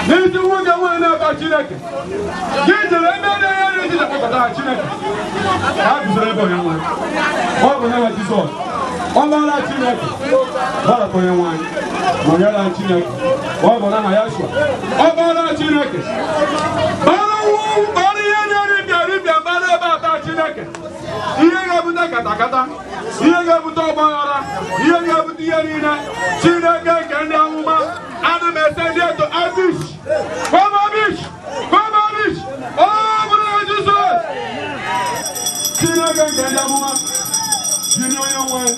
N'isi nwoke nwaanyị na-aba Chineke. Gị jere ebe na-enye nri Chineke kpọtara Chineke. Ha guzoro ebe onye nwaanyị. Ọ bụ n'aha Jizọs. Ọ gbara Chineke. Gbara onye nwaanyị. Ma nyere Chineke. Ọ bụ n'aha Yeshua. Ọ gbara Chineke. Gbara ihe na-eribịa gbara ebe ata Chineke. Ihe ga-ebute katakata. Ihe ga-ebute ọgbaghara. Ihe ga-ebute ihe niile. Chineke nke ndị amụma. Ana m ese ndị eto Abish. Come Abish. Come Abish. Ọ bụrụ na Jizọs. Chineke nke ndị amụma. Jini onye nwanyị.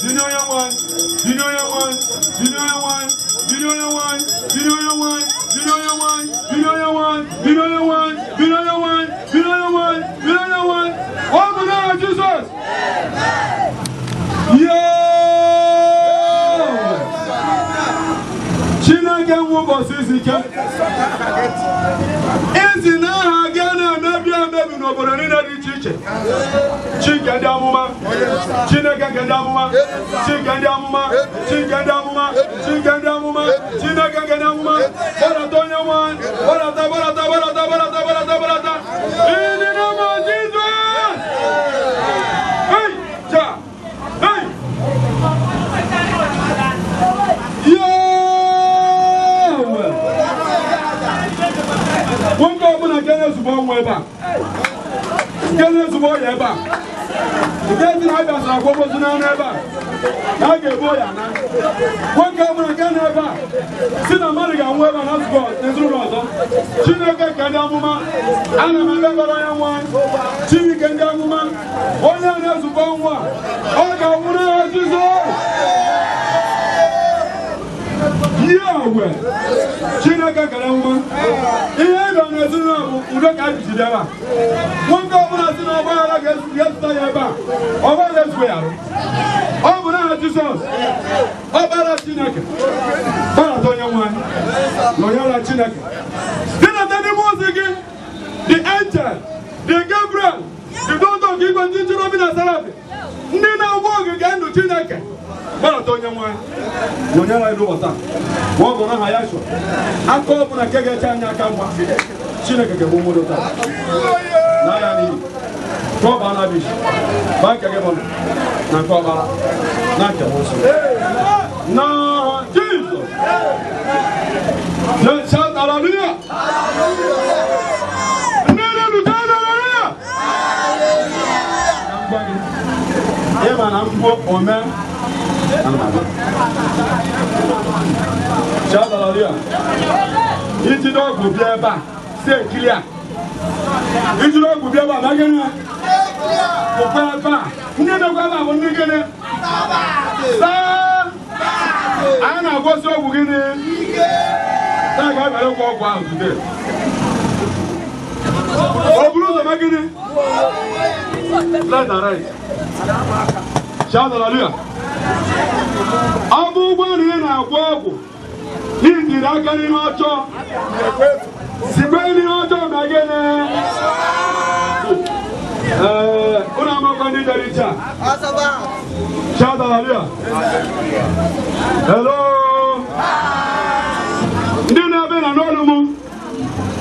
Jini onye nwanyị. Jini onye nwanyị. Jini onye nwanyị. Jini onye nwanyị. Jini onye nwanyị. Jini onye nwanyị. Jini onye nwanyị. Jini onye nwanyị. Jini onye nwanyị. Jini onye nwanyị. Jini onye nwanyị. Ọ bụ na Jizọs. Chineke nwe ụbọchị izu ike. Izi na aha gị na-emebi emebi n'obodo niile dị iche iche. Chineke ndị amụma. Chineke nke ndị amụma. Chineke ndị amụma. Chineke ndị amụma. Chineke ndị amụma. Chineke nke ndị amụma. Gbadata onye nwanyị. Gbadata, gbadata, gbadata, gbadata, gbadata, gbadata. In the name of Jesus. Hey, ja. Hey. Nwoke ọbụla nke na-ezugbo ọnwa ebe a, nke na-ezugbo ọya ebe a, nke ndị na-abịa sara akwamozu n'anụ ebe a, na a ga-ebu ọya na. Nwoke ọbụla nke na-ebe a, si na mmadụ ga-anwụ ebe a na nzukọ n'ezinụlọ ọzọ. Chineke nke ndị amụma, ana m ekpekpere onye nwanyị. Chineke ndị amụma, onye na-ezugbo ọnwa a, ọ ga-anwụ n'aha Jizọs. Yahweh, Chineke kere nwa. Ihe ebe na-ezinụlọ bụ udo ka anyị jiri ebe a. Nwoke ọbụla si na ọgbaghara ga-ezụta ya ebe a, ọgbaghara ezugbo ya arụ. Ọ bụ n'aha Jizọs. Ọkpara Chineke. Gbadata onye nwanyị. Nọnyere Chineke. Dinata n'ime ozi gị, the angel, the Gabriel, the doctor nke igwe ndị cherubim na seraphim, ndị na-agwọ ogige ndụ Chineke. Gbadata onye nwanyị. Nọnyere anyị n'ụbọchị taa. Ma ọ bụ n'aha Yeshua. Aka ọ bụla nke ga-eche anyị aka mgba. Chineke ga-egbu mmadụ taa. N'agha n'ihi. Ka ọ baa na Abish. Baa nke gị bụ na nke ọkpara. Na nke Mose. N'aha Jizọs. Shout hallelujah. Ịma na mgbo ome. Shout hallelujah. Iji n'ọgwụ bịa ebe a, si ekiri a. Iji n'ọgwụ bịa ebe a, na gịnị? Bụkwa ebe a. Ndị na-ekwe ebe a bụ ndị gịnị? Saa! Anyị na-agwọsi ọgwụ gịnị? Taa ga-abịara ụgwọ ọgwụ ahụ today. Ọ bụrụ ụzọ ma gịnị? Left and right. Shout hallelujah. Ọ bụ ụgbọ na ị na-agwọ ọgwụ. N'itiri aka n'ihe ọjọọ. Sikwe n'ihe ọjọọ ma gịnị? Ụlọ akwụkwọ ndị dere iche a. Shout hallelujah. Hello. Ndị na-abịa na n'ọnụ m.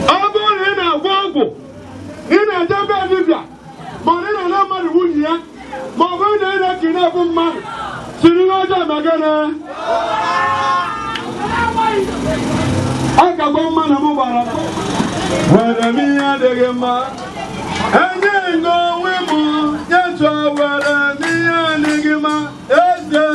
Ọ bụrụ na ị na-agwọ ọgwụ, ị na-eje ebe dibịa, ma ọ na-ana mmadụ nwunye ya, ma ọ bụrụ na ị na-ekiri mmadụ, siri n'ọjọọ ma gịnị? Ọ ga-agwa mmanụ m gbara. Were m ihe adịghị mma. Enye ngo onwe m, nyetụ were m ihe adịghị mma. Eze.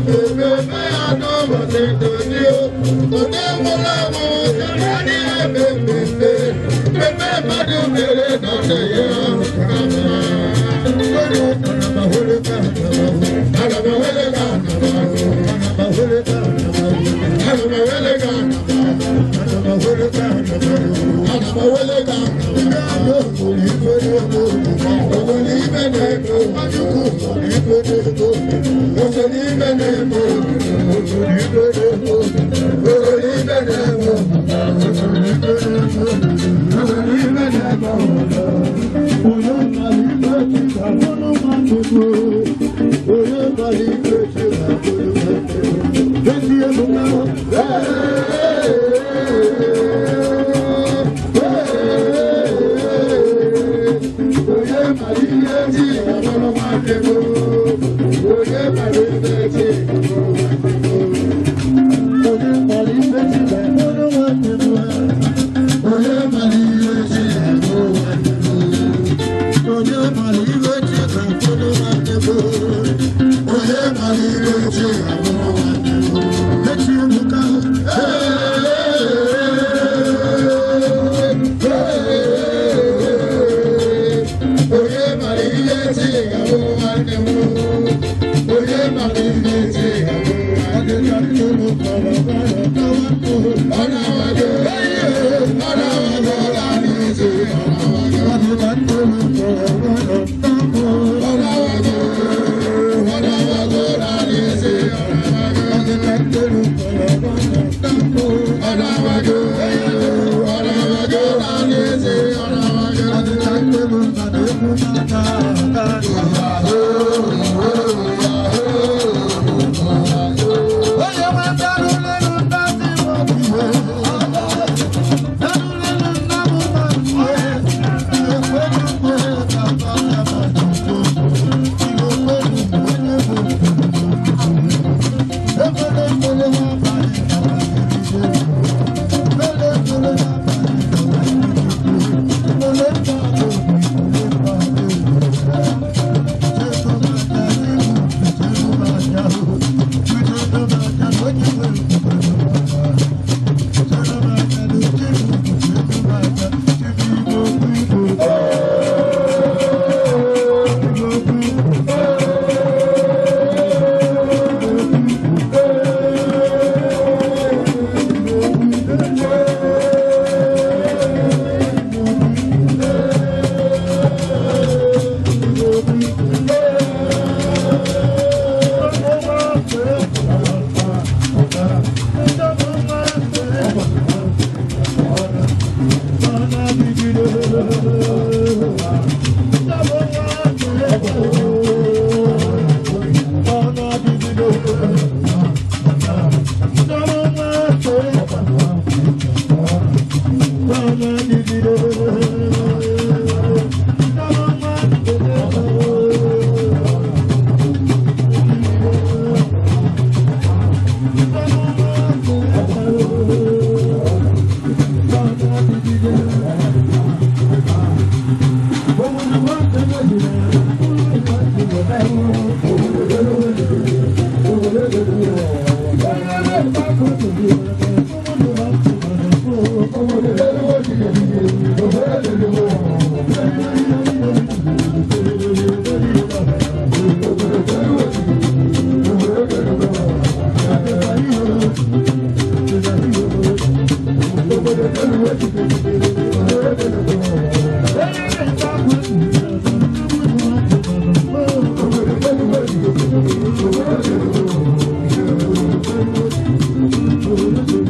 Baby, Thank you.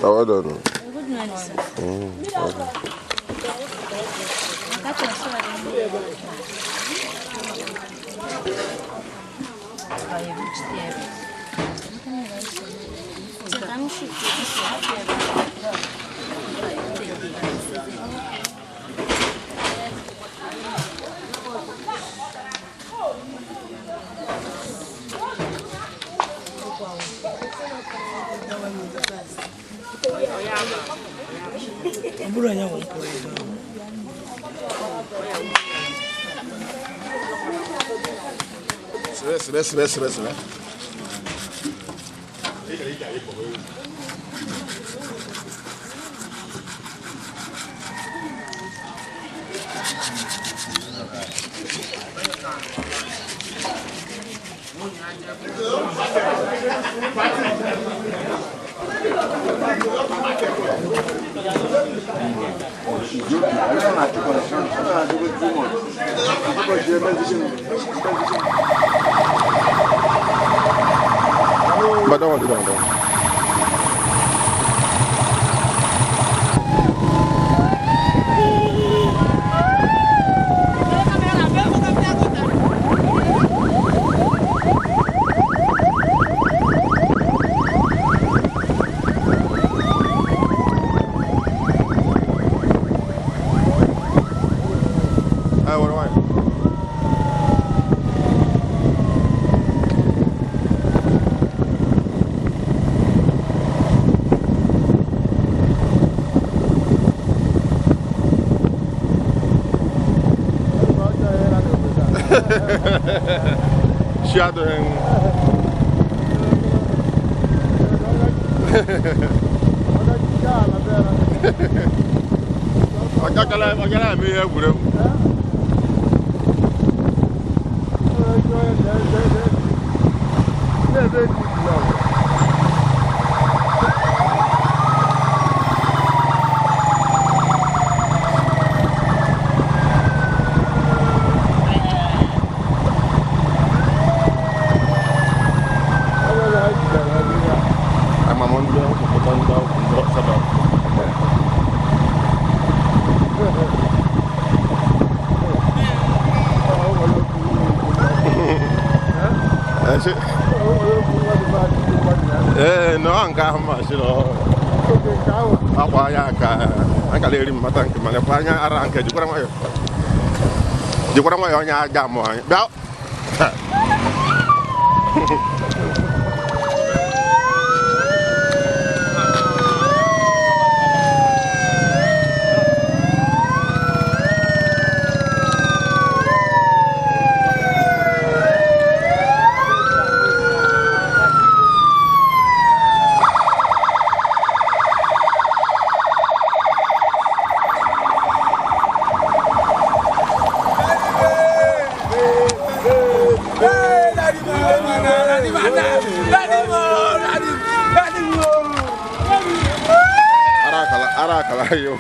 Oh, I don't know. Listen. But don't. Shadowing. I me here with him. No, I'm going to Arakalayo.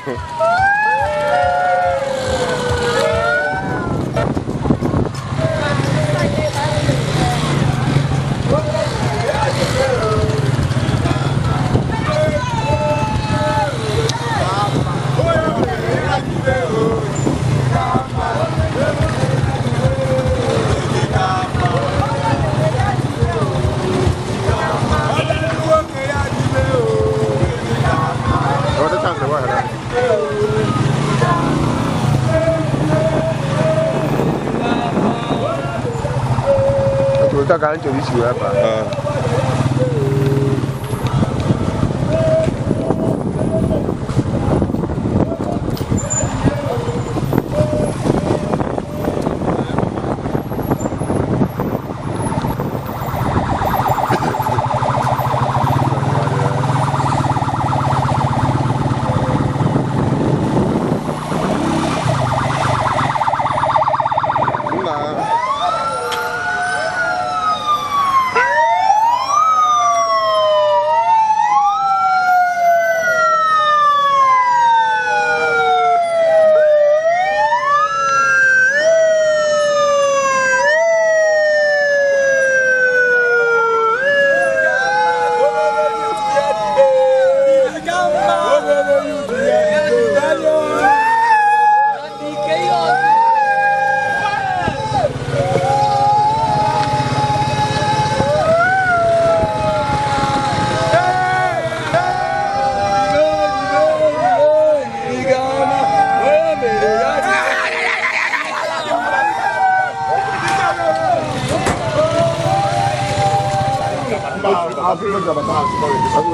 Kita kan jadi siapa?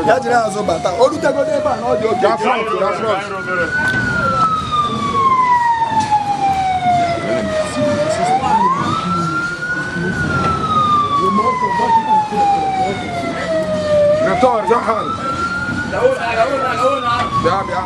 Ya jiri azụ bata. O rutegoro ebe a na ọ dị oke. Gaa front, gaa front. Retor, Johan. Bia, bia.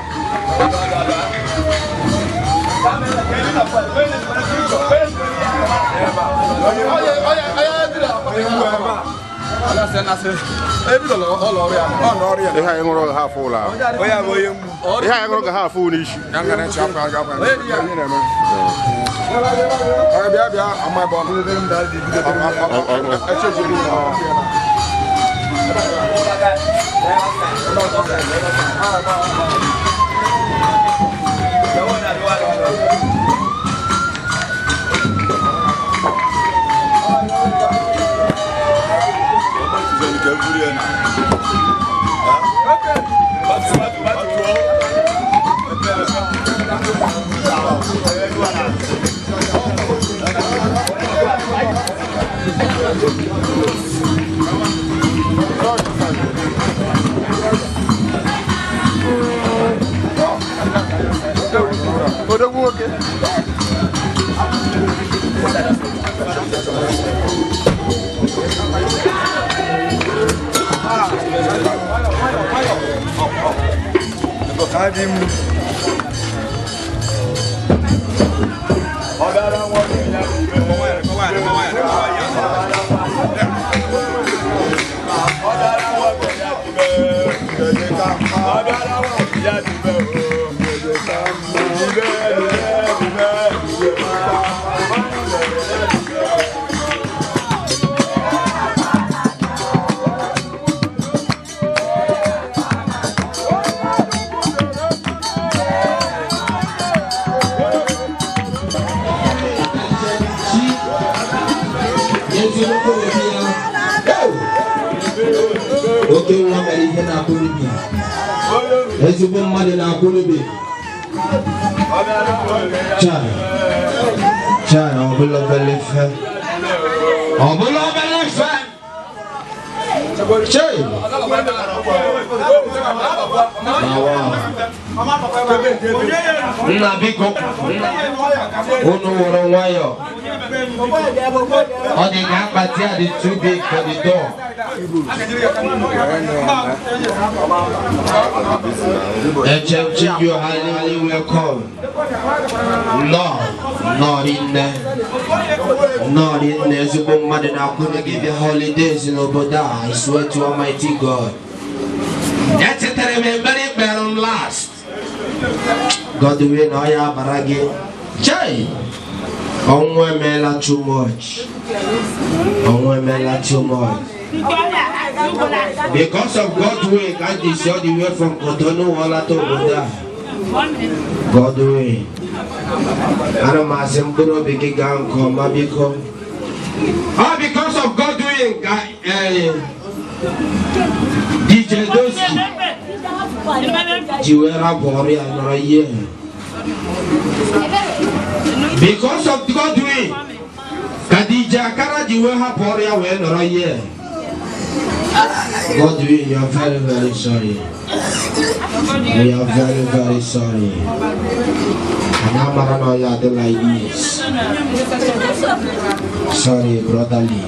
Ihe anyị ṅụrụ ha afọ ụlọ ahụ. Ihe anyị ṅụrụ ga ha afọ ụlọ isi. Bịa bịa ama ebe ezigbo mmadụ na-akwụrụbe chai ọbụla obele fe chai nna biko unu wụrụ nwayọ ọ dị ka akpati a dị too big for the door. You are highly welcome. Not in there. Zubo Madden, I couldn't give you holidays in Oboda. I swear to Almighty God. That's it, I remember it better last. God the way now, ya baragi. Chai. Onwe mela too much. Because of God's way, can't destroy the way from Cotonou all to Oboda. God way. Ana masemburo bigi gang koma biko. Ah, because of God doing DJ Doski. Jiwera bori another year. Because of God doing Kadija Kara Jiwera bori another year. God doing, you are very, very sorry. We are very, very sorry. And I'm not like this. Sorry, brotherly.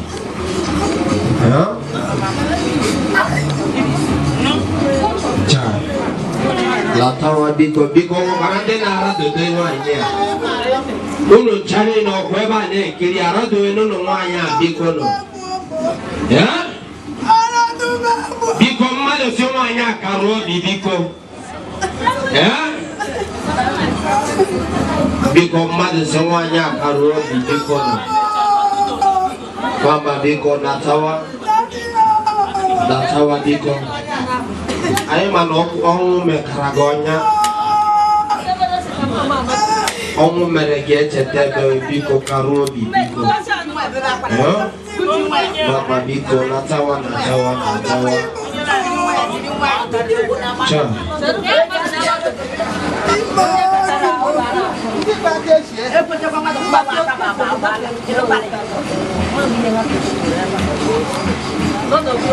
Huh? Child. Latawa biko karande na arado do nwanya. Unu chane no kweba na ekiri arado enu no nwanya biko no. Yeah? Biko mmado si nwanya karo biko. Yeah? Biko mmadụ si nwanyị akarụ obi biko nọ kwamba biko natawa biko anyị ma na ọnwụ mekara gị ọnya ọnwụ mere gị echeta ebe biko karụ obi biko papa biko natawa cha Hey!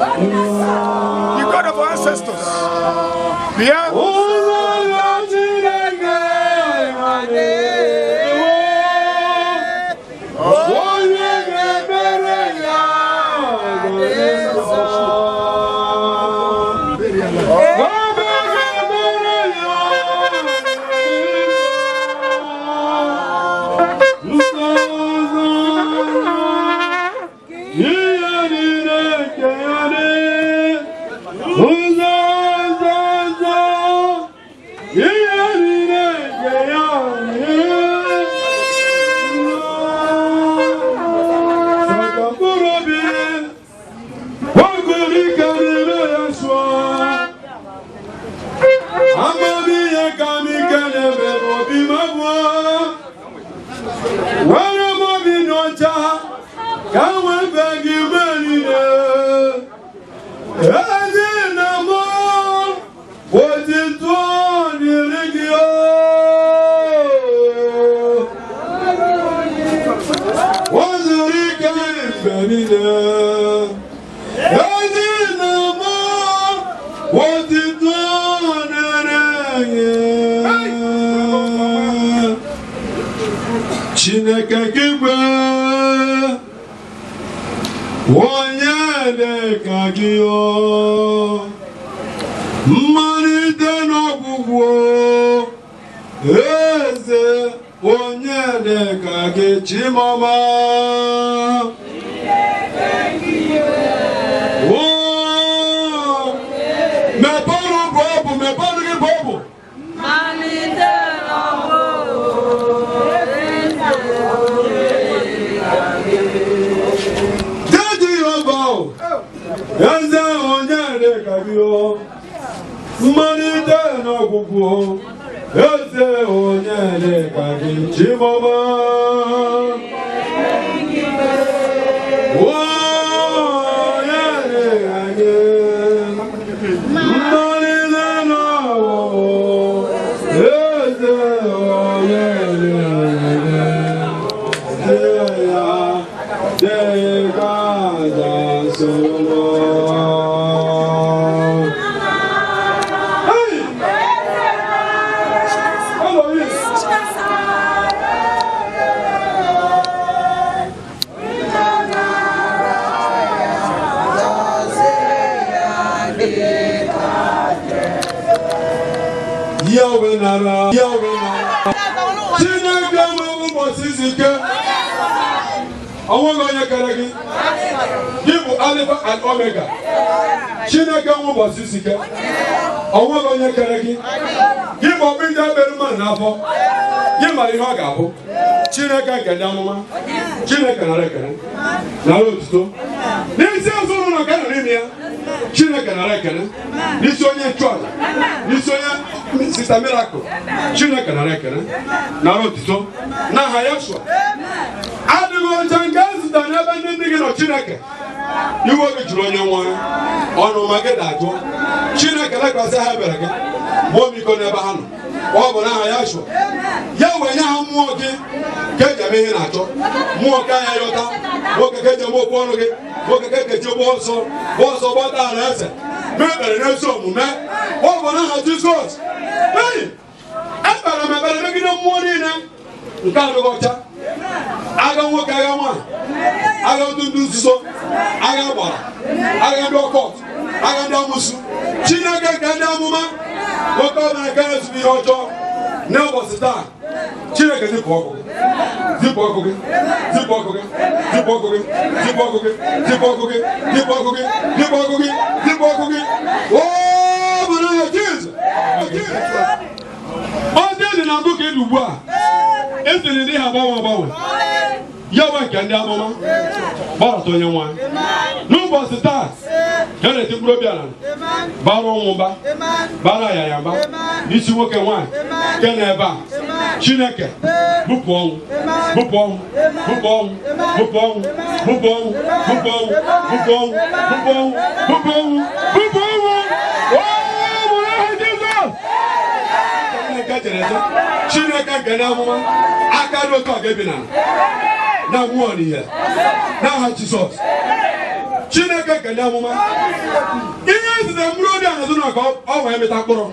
The God of our ancestors. Yeah. Chineke zipụ ọkụ gị. Zipụ ọkụ gị. Zipụ ọkụ gị. Zipụ ọkụ gị. Zipụ ọkụ gị. Zipụ ọkụ gị. Zipụ ọkụ gị. Zipụ ọkụ gị. Zipụ ọkụ gị. Oh, brother Jesus. Ọ dị na mbụ ka ị dị ugbu a. Esiri ndị ha gbanwe. Ya nwe nke ndị amụma gbọrọta onye nwa n'ụbọchị taa ka na-eti mkpụrụ obi ala bara ụmụ mba bara ya mba n'isi nwoke nwaanyị nke na ebe a Chineke bupụ ọnwụ bupụ ọnwụ bupụ ọnwụ bupụ ọnwụ bupụ ọnwụ bupụ ọnwụ bupụ ọnwụ bupụ ọnwụ bupụ ọnwụ bupụ ọnwụ Chineke nke na-amụma aka dị otu a ga-ebi na mmụọ n'ihe n'aha Jizọs. Chineke nke na-amụma ihe ezite mkpụrụ obi a na-azụ ka ọ wee mịta mkpụrụ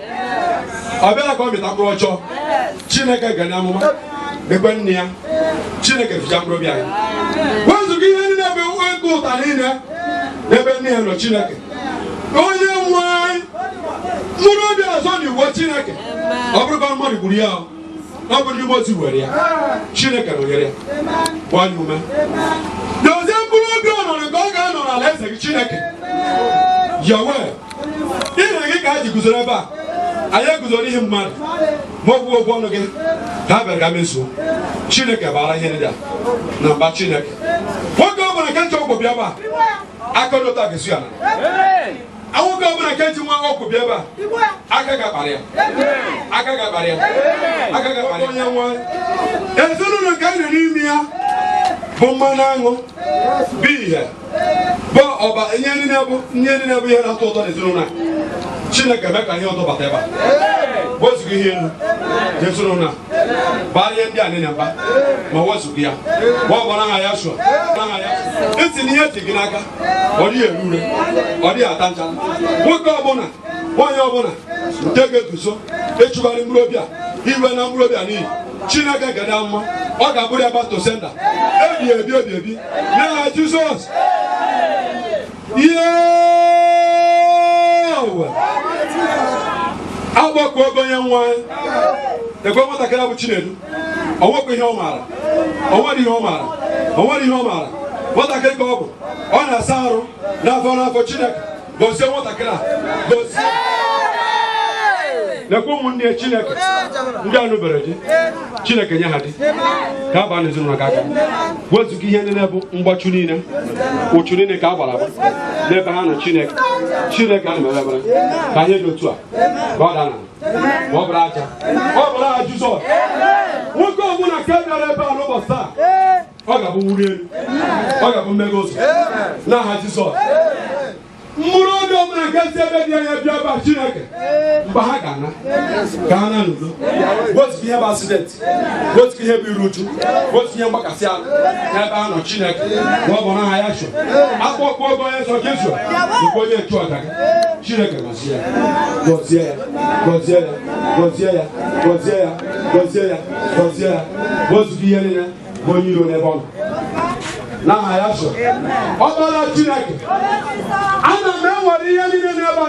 ọ bịara ka ọ mịta mkpụrụ ọchọ. Chineke nke na-amụma ekwe nne ya Chineke ficha mkpụrụ obi anyị wezụga ihe ndị na-ebe nke ụta niile n'ebe nne ya nọ. Chineke onye nwe anyị mkpụrụ obi azọ na iwu Chineke ọ bụrụkwa mmadụ gburu ya ọ bụ ndị mozi were ya Chineke nọnyere ya gbanye ume dozie mkpụrụ obi ọnọdụ ka ọ ga-anọ n'ala eze gị. Chineke yawe ire gị ka a ji guzoro ebe a anyị eguzoro ihe mmadụ ma ọ bụ okwu ọnụ gị ka a bịara ka mezuo. Chineke bara ihe ndị a na mba. Chineke nwoke ọ bụla nke nche ọgwụ bịa ebe a aka dota ga-esu ya na nwoke ọ bụla nke ji nwa ọgwụ bịa ebe a aka ga-akpara ya aka ga-akpara ya aka ga-akpara ya. Onye nwa ezinụlọ nke anyị nọ n'ime ya bụ mmanụ aṅụ bụ ihe bụ ọba ihe niile bụ ihe na-atọ ụtọ n'ezinụlọ a. Chineke mee ka ihe ọtọ bata ebe a wezuga ihe elu n'ezinụlọ a baa ihe ndị a niile mba ma wezuga ya ma ọ bụ n'aha ya sụọ n'aha ya esi na ihe dị gị n'aka ọ dịghị eru ure ọ dịghị ata ncha. Nwoke ọbụla nwaanyị ọbụla nke ga-eguzo ịchụgharị mkpụrụ obi a iwe na mkpụrụ obi a n'ihi Chineke nke dị mma ọ ga-abụrụ ya bato senda ebi n'aha Jizọs. Agbakọ ogo onye nwa ekwe nwatakịrị bụ Chinedu o nwekwa ihe ọ maara o nwere ihe ọ maara o nwere ihe ọ maara nwatakịrị ka ọ bụ ọ na-asa arụ n'afọ Chineke gozie nwatakịrị a gozie nekwe ụmụnne Chineke ndị anụbere di Chineke nye ha di ka a baa n'ezinụlọ ka aka wezuga ihe niile bụ mgbachu niile ụchụ niile ka a gbara agba n'ebe ha nọ. Chineke a na-emebere ka ihe dị otu a ka ọ dana ma ọ bụrụ aja ọ bụrụ aha Jizọs. Nwoke ọbụla nke bịara ebe a n'ụbọchị taa ọ ga-abụ wuri elu ọ ga-abụ mmega ụzọ n'aha Jizọs. Mkpụrụ obi ọbụla nke si ebe dị anya bịa ebe a Chineke mgbe ha ga-ana ka ha na n'udo wezuga ihe bụ asidenti wezuga ihe bụ iru uju wezuga ihe mgbakasị ahụ n'ebe ha nọ. Chineke ma ọ bụ n'aha ya chọ akpọkpọ ogo onye nsọ Jesu dịkwa onye nchu ọga gị. Chineke gọzie ya gọzie ya gọzie ya gọzie ya gọzie ya gọzie ya gọzie ya wezuga ihe niile bụ onye iro n'ebe ọ nọ n'aha ya chọ ọkpara Chineke ana m enwere ihe niile n'ebe a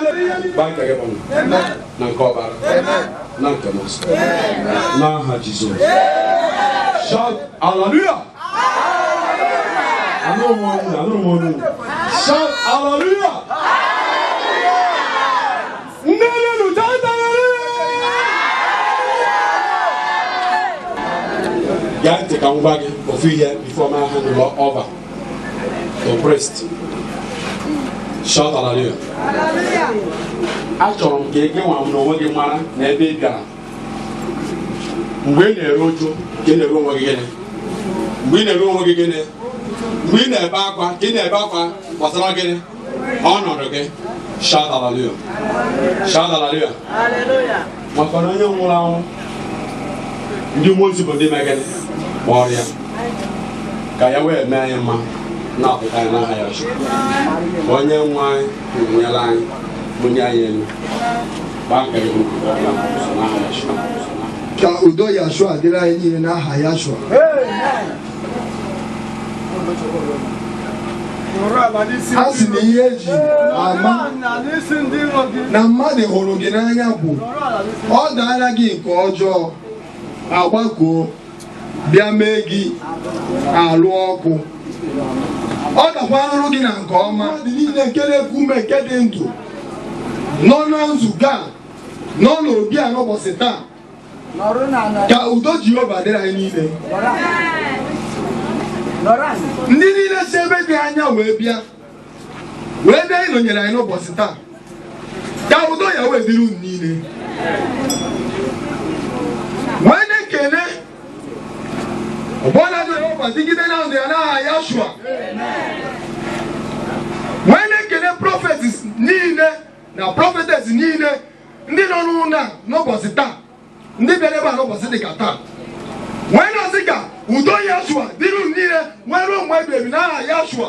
gba nke gị bụ na nke ọbara na nke nsọ n'aha Jizọs. Shout hallelujah. Anụrụ m onu shout hallelujah. Nnenu gaa ntị ka m gwa gị ofu ihe before my hand over the priest. Shout hallelujah. Achọrọ m ka ị nwa m n'onwe gị mara na ebe ị bịara mgbe ị na-eru uju ka ị na-eru onwe gị gịnị mgbe ị na-eru onwe gị gịnị mgbe ị na-ebe akwa ka ị na-ebe akwa gbasara gịnị ọnọdụ gị. Shout hallelujah. Shout hallelujah. Maka na onye nwụrụ anwụ ndị mmụọ ozi bụ ndị megịnị ma ọrịa ka ya wee mee anyị mma na-apụta anyị n'aha ya chukwu. Onye nwe anyị nyere anyị onye anyị elu gbaa nke gị n'aha ya chukwu. Ka udo Yashua dịrị anyị niile n'aha Yashua. A sị na ihe eji ama na mmadụ hụrụ gị n'anya bụ ọ daara gị nke ọjọọ agbakọ bịa mee gị alụ ọkụ. Ọ gakwa arụrụ gị na nke ọma dị niile nke na-ekwu ume nke dị ndụ nọ na nzukọ a nọ n'obi a n'ụbọchị taa ka udo Jehova dịrị anyị niile. Ndị niile si ebe dị anya wee bịa ịnọnyere anyị n'ụbọchị taa ka udo ya wee dịrị unu niile. Wee na-ekene ọbụna Jehova dịgide na ndụ ya n'aha Yashua. Wee na-ekene prophets niile na prophetess niile ndị nọ n'ụlọ n'ụbọchị taa, ndị bịara ebe a n'ụbọchị dị ka taa. Wee na-asị ka udo Yashua dịrị unu niile nwee ruo mgbe ebighị ebi n'aha Yashua.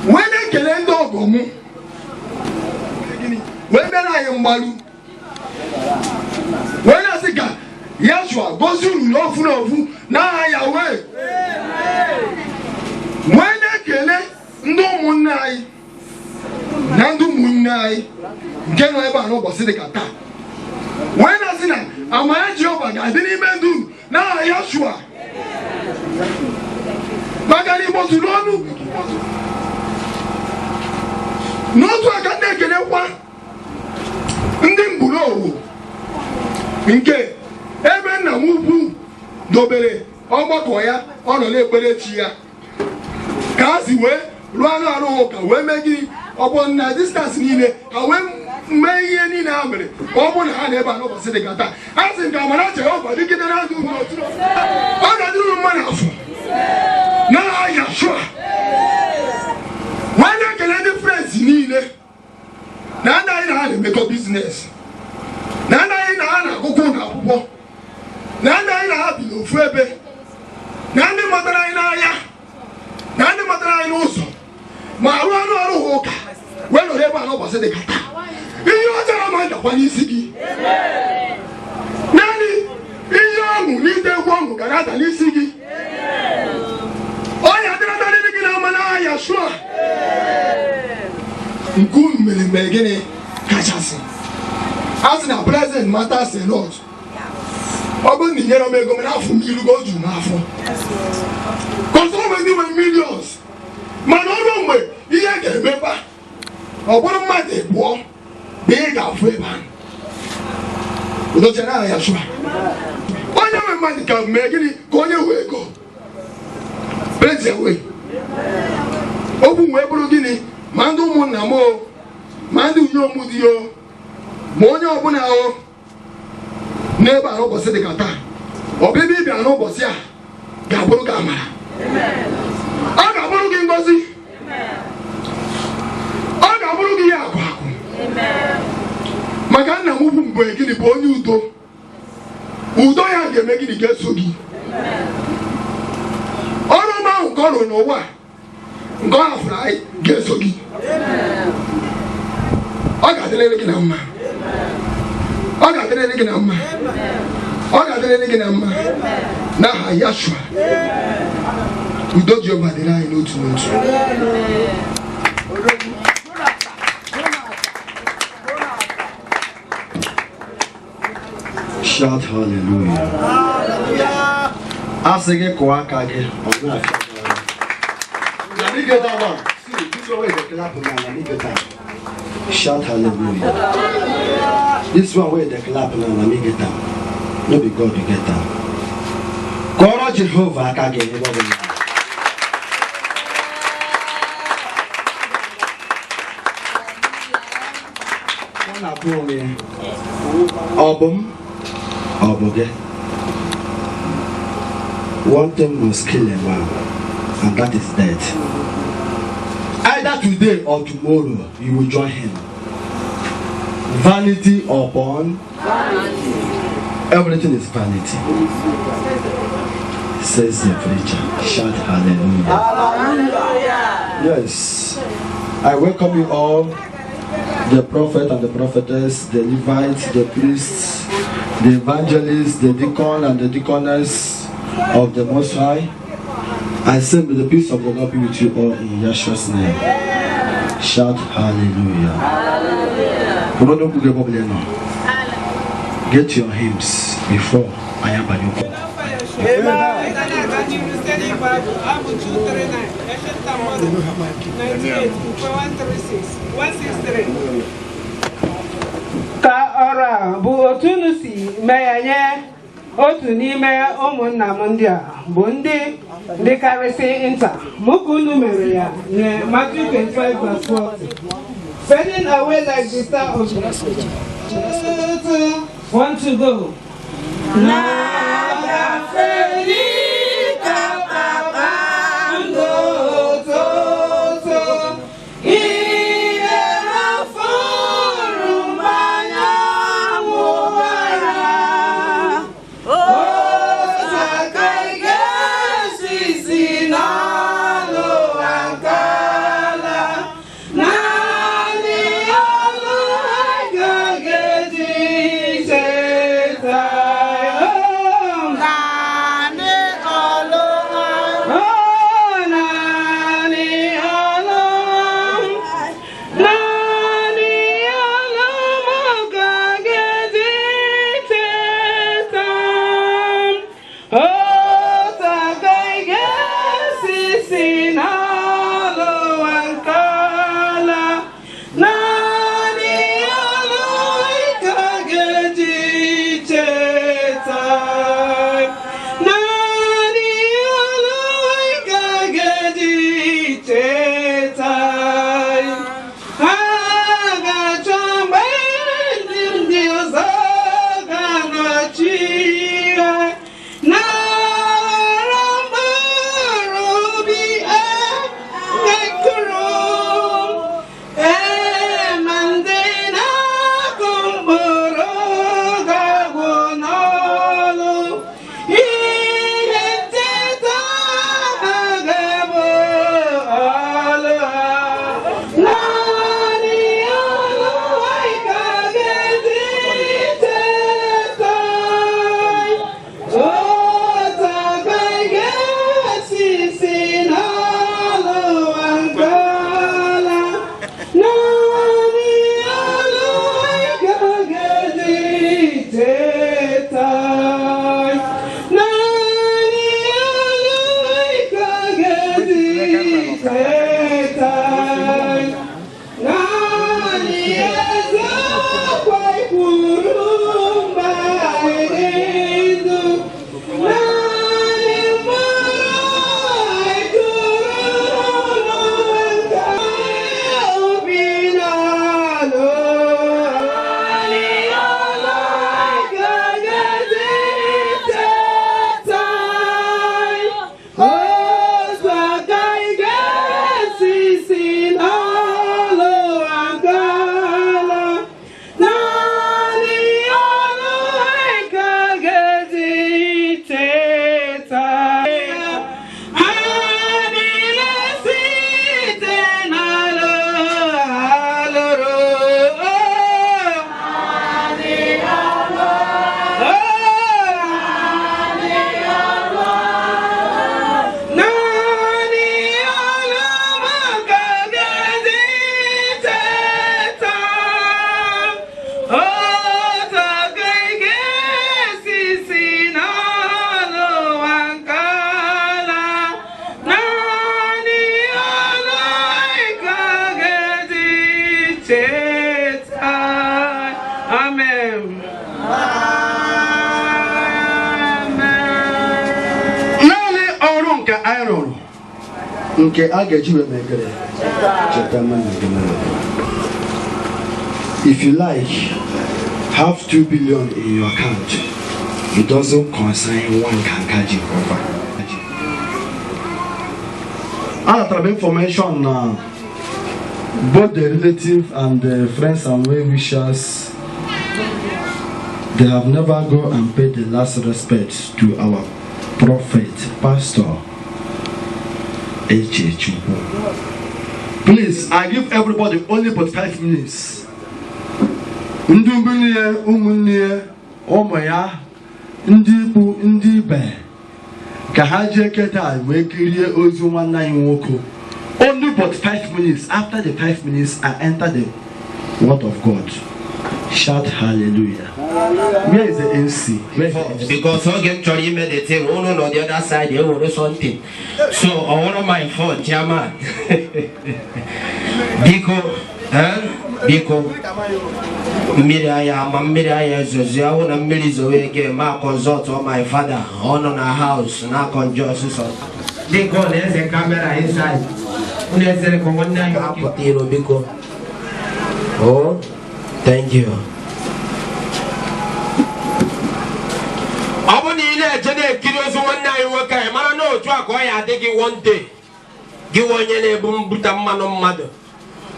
Wee na-ekele ndị ọgọ mụ wee bịara anyị mgbalu. Wee na-asị ka Yashua gozie unu n'ofu n'ofu n'aha Yahweh. Wee na-ekele ndị ụmụnne anyị na ndị ụmụnne anyị nke nọ ebe a n'ụbọchị dị ka taa. Wee na-asị na amara Jehova ga-adị n'ime ndụ unu n'aha Yashua. Maka na Igbo tụrụ ọnụ n'otu aka na-ekelekwa ndị mburu owu nke ebe nna m ukwu dobere ọgbakọ ya ọ nọ na-ekpere chi ya ka ha si wee rụọ arụ ụka wee mee gị ọgbọ na distance niile ha wee mee ihe niile ha mere ka ọ bụ na ha na-ebe a n'ụbọchị dị ka taa. Ha sị nke amara Jehova dịgide na ndụ n'otu ọ ga-adịrị mmadụ afọ n'aha Yashua. Wee na-ekele ndị friends niile na ndị anyị na ha na-emekọ biznes, na ndị anyị na ha na-agụkwụ n'akwụkwọ, na ndị anyị na ha bi n'ofu ebe, na ndị matara anyị n'anya, na ndị matara anyị n'ụzọ ma arụ ha ụka wee nọrọ ebe a n'ụbọchị dị ka taa. Ihe ọjọọ ma ndakwa n'isi gị, naanị ihe ọṅụ n'ite egwu ọṅụ ga na-ada n'isi gị. Ọya dịrịdarịrị gị na ama n'aha Yashua. Nke unu mere mgbe gịnị kachasị a sị na present matters a lot. Ọ bụrụ na inyere m ego m n'afọ m irugo oju n'afọ kọsọm ndị nwe millions, mana ọrụ mgbe ihe ga-emekwa ọ bụrụ mmadụ ịbụọ bụ ị ga-afụ ebe ahụ. Udochie n'aha Yashua. Onye nwe mmadụ ka mee gịnị ka onye wee ego prezewe okwu wee bụrụ gịnị ma ndị ụmụnna m ma ndị unyom dị o ma onye ọbụla o n'ebe a n'ụbọchị dị ka taa. Ọbịbịa ịbịa n'ụbọchị a ga-abụrụ gị amara, ọ ga-abụrụ gị ngọzi, ọ ga-abụrụ gị ihe akụ akụ. Maka nna m ukwu mgbe gịnị bụ onye udo. Udo ya ga-eme gịnị ga-eso gị. Ọrụ ọma ahụ nke ọ rụrụ n'ụwa nke ọ hafụrụ anyị ga-eso gị. Ọ ga-adịrịrị gị na mma, ọ ga-adịrịrị gị na mma, ọ ga-adịrịrị gị na mma n'aha Yashua. Udo Jehova dịrị anyị n'otu n'otu. Shout hallelujah. Asị gị kụọ aka gị ọ na-afịa. Let me get that one. See, this one where the clap now. Let me get that. Shout hallelujah. This one where the clap now. Let me get that. No be God you get that. Kọrọ Jehova aka gị ebe ọ bụla. Ọ na-abụ onwe ọ bụ m ọ bụ gị. One thing must kill a man, and that is death. Either today or tomorrow, you will join him. Vanity upon vanity. Everything is vanity. Says the preacher. Shout hallelujah. Hallelujah. Yes. I welcome you all, the prophet and the prophetess, the Levites, the priests, the evangelists, the deacon and the deaconess of the Most High. I say, may the peace of the Lord be with you all in Yeshua's name. Shout hallelujah. Hallelujah. Get your hymns before I am Banyoko. Ka ora bụ otu unu si mee ya nye otu n'ime ụmụnna m ndị a bụ ndị dịkarịsị nta mụka unu mere ya nye Matthew 25:40. Fading away like the star of the want to go. If you like, have 2 billion in your account. It doesn't concern one kankaji over. I have information now. Both the relatives and the friends and well-wishers, they have never gone and paid the last respect to our prophet, Pastor Echemechukwu. Please, I give everybody only but 5 minutes. Ndubunye, umunye, omoya, ndibu, ndibe. Kahaje keta, wekirie ozu wana inwoko. Only but 5 minutes. After the 5 minutes, I enter the word of God. Shout hallelujah. Where is the MC? Where is the MC? Because I get to meditate, one on the other side, they will do something. So, I want my phone, Chairman. Because Miraya, Zozia, and Millis away again, my consult on my father, on our house, now conjures. Because there's a camera inside. There's a command because. Oh, thank you. One night work, I know track why I take it one day. Give one year, boom, put a man on mother.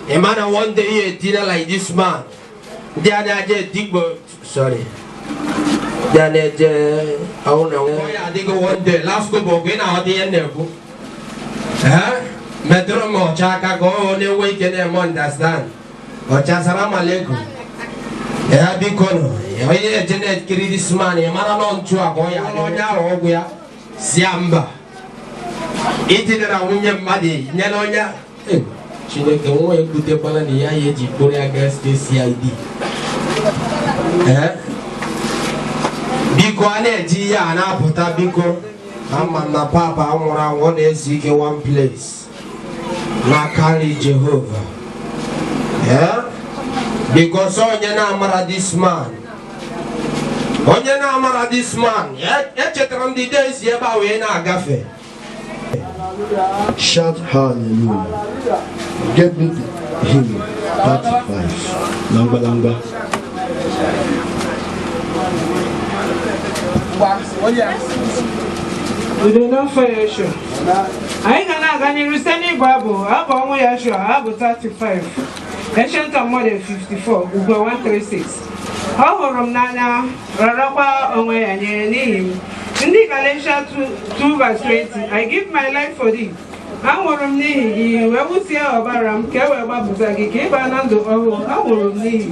A man one day, a dinner like this man. The other day, sorry. The other day, I don't know why I take one day. Last go, when I had the end of it. Huh? Metro Chaka go on the way to them understand. Or Chasalam Aleko. Yeah, because Janet carry this man, a man on track, or ya, Siamba. Eating around your muddy, Neloya. She make a way put the ball in the IAG Korea against the CID. Biko ane Gia and Apota Biko. I'm on my papa, I'm around one SC one place. Na carry Jehovah. Yeah? Because Onyana Mara this man. Onyana Mara this man. Etchetram the days Yaba Wena Gafe. Shout hallelujah. Get me the hymn 35. Lamba lamba. We do not fire sure. I can understand Bible. How about we are sure? How about 35? Ancient of more than 54. Ugo 136. How from Nana Rarapa away and name. In the Galatians 2 verse 20, I give my life for thee. I will need where we see our baram, Kawa Babuzagi, Kebanando, I will need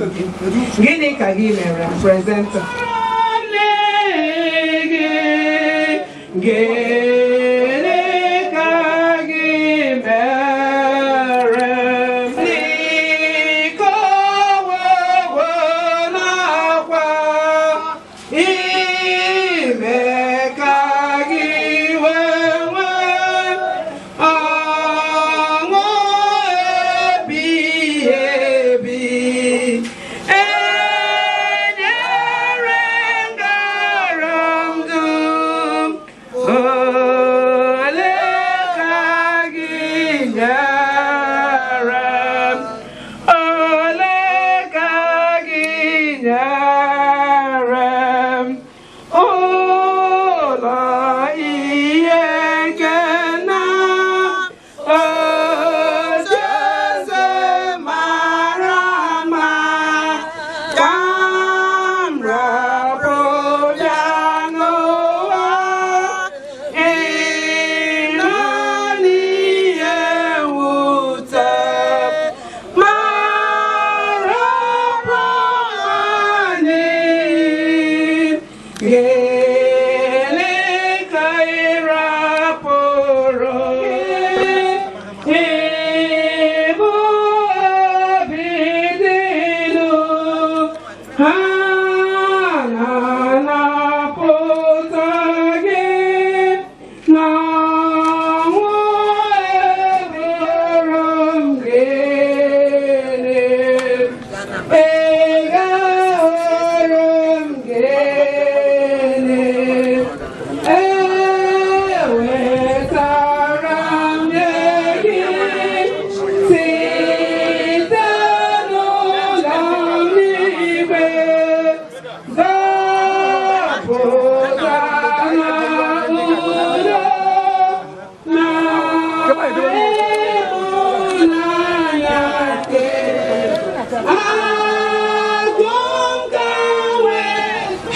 Guinea Kagime, presenter.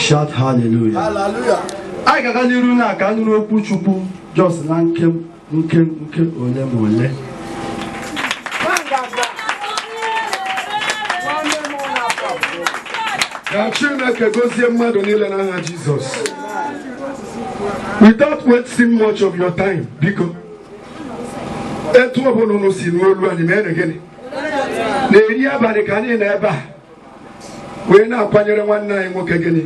Shout hallelujah. Hallelujah. I got a little na can't put you just like him, ole. Jesus. Without wasting much of your time, because wee na-akwanyere nwanne anyị nwoke gịnị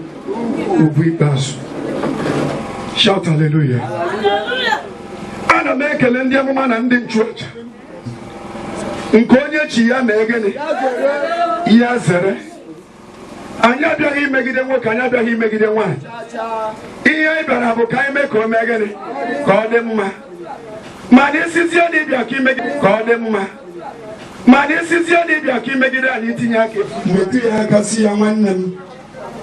ugwu ikpeazụ. Shout hallelujah. Ana m ekele ndị amụma na ndị nchụaja nke onye chi ya mee gịnị ya zere. Anyị abịaghị imegide nwoke, anyị abịaghị imegide nwaanyị. Ihe anyị bịara bụ ka anyị mee ka o mee gịnị ka ọ dị mma. Ma n'isizie n'ịbịa ka imegide ka ọ dị mma. Ma n'isizie n'ịbịa ka imegide anyị itinye aka. Metụ ya aka si ya nwanne m,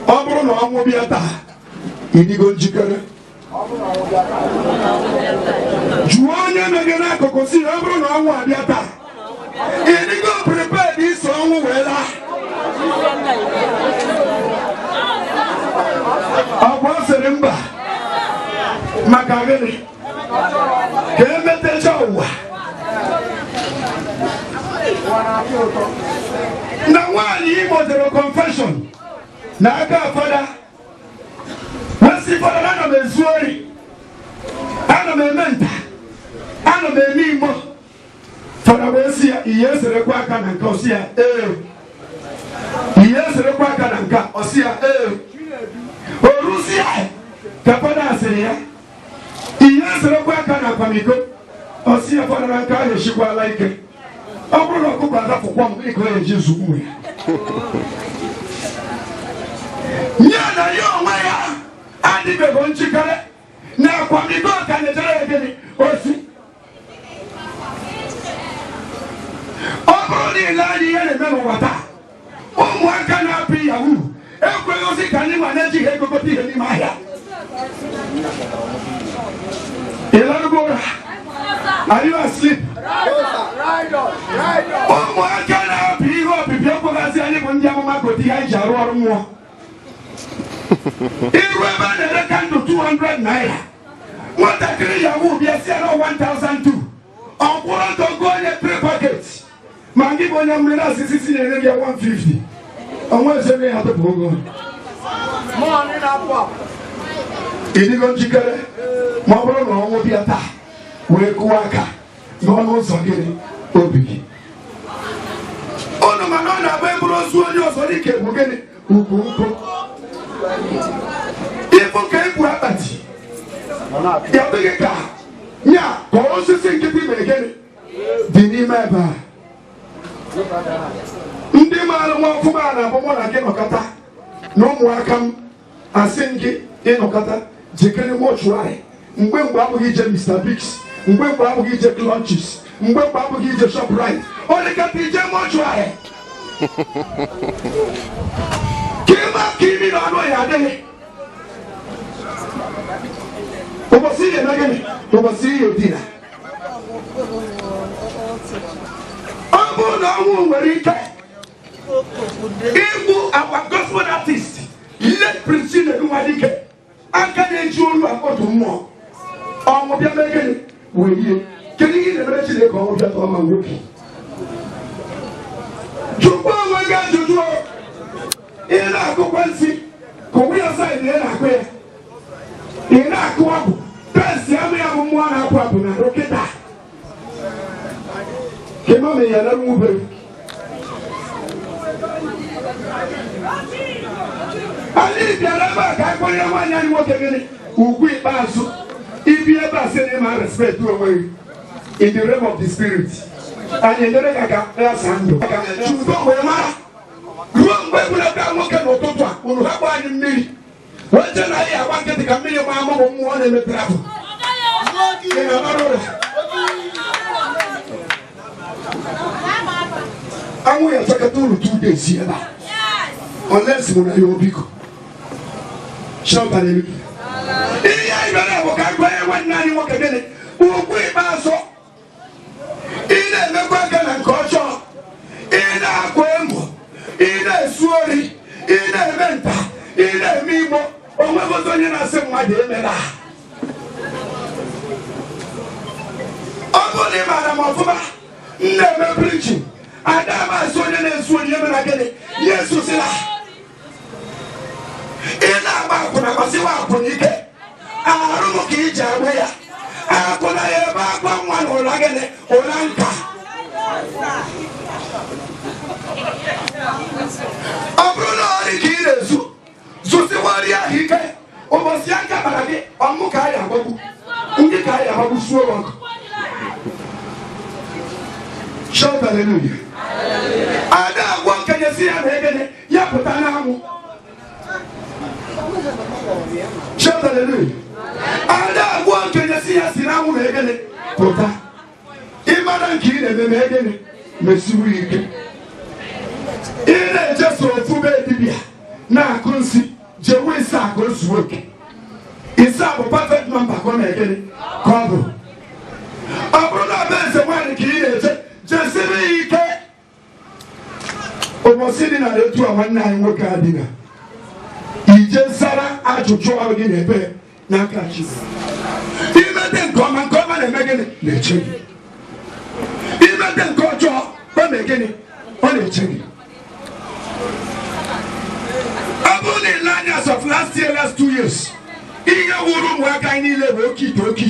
ọ bụrụ na ọnwụ bịa taa, ịdịgo njikere? Jụọ onye megide n'akụkụ si ya, ọ bụrụ na ọnwụ abịa taa, ịdịgo prepared iso ọnwụ wee laa? Ọ bụ ọ sịrị mba maka gịnị? Ka emetecha ụwa. Na nwaanyị Igbo dere confession na aka fada wesi fada na ana m ezu ori, ana m eme nta, ana m eme imo. Fada wee si ya ihe eserekwa aka na nka, ọsị ya ihe eserekwa aka na nka, ọsị ya o rusi ya ka fada asịrị ya ihe eserekwa aka na akwamiko, ọsị ya fada na nka ahụ eshikwala ike. Ọ bụrụ na ọkụkọ adapụkwa m iko ya eji zugbu ya nye na ya onwe ya adịbego njikere na akwamiko ka na-ejere ya gịnị osi. Ọ bụrụ na ile anyị ihe na-eme n'ụwa taa, ụmụaka na-apị yahoo ekweghị ozi ka anyị ma na-ejighị egogote ihe n'ime ahịa. Ịlarụgo ụra? Are you asleep? Ụmụaka na-apị ihe obibi ekweghịzi anyị bụ ndị amụma gote ihe anyị ji arụ ọrụ mmụọ. Iru ebe a na-ere kandụ 200 naira, nwatakịrị yahoo bịa si ya na 1,200, ọ kwụrụ ọtọ gụọ onye 3 packets. Ma gị bụ onye mmiri asịsị si na-ere gị 150, ọnwa eze ya tụpụ ogo. Ịdịgo njikere? Ma ọ bụrụ na ọnwụ bịa taa, wee kụwa aka n'ọnụ ụzọ gịnị obi gị. Ụnụ mana ọ na-abụ eburu ozu onye ọzọ dịka egwu gịnị ugwu nkụ. Ịbụ ka egwu akpati ya dịghị ka nya ka osisi nkịtị mere gịnị dị n'ime ebe a. Ndị maara nwa ọfụma na-abụ mụ na gị nọkọta na ụmụaka m asị gị ịnọkọta jikere mọchụarị. Mgbe abụghị ije Mr. Biggs, mgbe abụghị ije Clutches, mgbe abụghị ije Shoprite, ọ dịkata ije mọchụarị. Ka ịma ka imi na anụ ya adịghị. Ụbọchị ihe na gịnị? Ụbọchị ihe dina. Ọ bụrụ na ọnwụ nwere ike igbu agwa gospel artist let Prince Nwadike aka na-eji olu akpọtụ mmụọ, ọnwụ bịa mee gịnị wee ihe. Kedu ihe na-emere Chineke ọnwụ bịa tọọ ma nwoke? Jụkwa onwe gị ajụjụ. Ị na-akụkwa nsị ka onwe ya saịdị ị na-akụ ya, ị na-akụ abụ pesi amụ ya bụ mmụọ na-apụ apụ na roketa kema me ya na rumube. Ali biara ba ka ko ya nwanya ni nwoke gịnị ugwu ikpeazụ ibi ebe a sị na ma respect onwe in the realm of the spirit. Anyị ndere ka ya sando ka chudo wee mara ruo mgbe bụla ka nwoke n'ụtụtụ a unu ha gba anyị mmiri weje na ya agba nkịtị ka mmiri ma amụ mmụọ na-emepere afọ. Anwụ ya chakata uru 2 days ebe a unless mụ na ya obiko. Shout hallelujah. Ihe anyị bịara bụ ka gwa ya nwanne anyị nwoke gịnị ugwu ikpeazụ. Ị na-emekwa aka na nke ọjọọ, ị na-akwa emo, ị na-esu ori, ị na-eme nta, ị na-eme igbo. Onwegozi onye na-asị mmadụ emela. Ọ bụrụ na ị maara m ọfụma na-eme preaching, ada masị onye na-esu onye mere gịnị ya esusila. Ị na-agba akwụna gbasiwa akwụna ike, arụ m ka iji agba ya akwụna ya ebe agba nwa na ụla gịnị ụla nka. Ọ bụrụ na nwere ka ị na-ezu zụsiwara ya ike ụbọchị ya gabara gị ọmụ ka anyị agbagbu ndị ka anyị agbagbu suo ọkụ. Shout hallelujah. Ada agwọ nkenye si ya na egene ya pụta n'anwụ. Shout hallelujah. Ada agwọ nkenye si ya si n'anwụ na egene pụta. Ịmara nke ị na-eme egene mesiwu ike. Ị na-eje so ofu be dibịa na-akụ nsị jewe ịsa akụ nsuo oke. Ịsa bụ perfect number ka ọ na-egene ka ọ bụ. Ọ bụrụ na be eze nwaanyị ka ị na-eje jesiri ike. Ụbọchị dị na etu a nwanne anyị nwoke adịna ije zara ajụjụ ahụ gị na-ebe n'aka Chineke. Imete nke ọma na-eme gịnị na-eche gị. Imete nke ọjọọ ọ na-eme gịnị ọ na-eche gị. Ọ bụrụ na ile anya as of last 2 years ihe wuru ụmụaka anyị niile bụ oke ite oke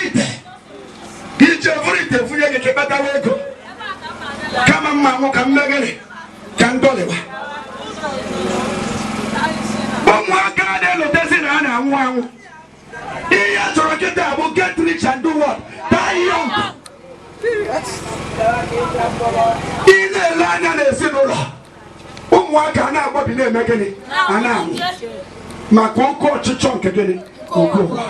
ite ije bụrụ ite funye gị ka ịkpatawa ego kama mma nwụ ka mmeghere ka ndọlịwa. Ụmụaka na-elotezi na a na-anwụ anwụ. Ihe a chọrọ kịta bụ get rich and do what? Die young. Ị na-ele anya n'ezinụlọ ụmụaka na-agbabi na-eme gịnị a na-anwụ maka oke ọchịchọ nke gịnị oke ụwa.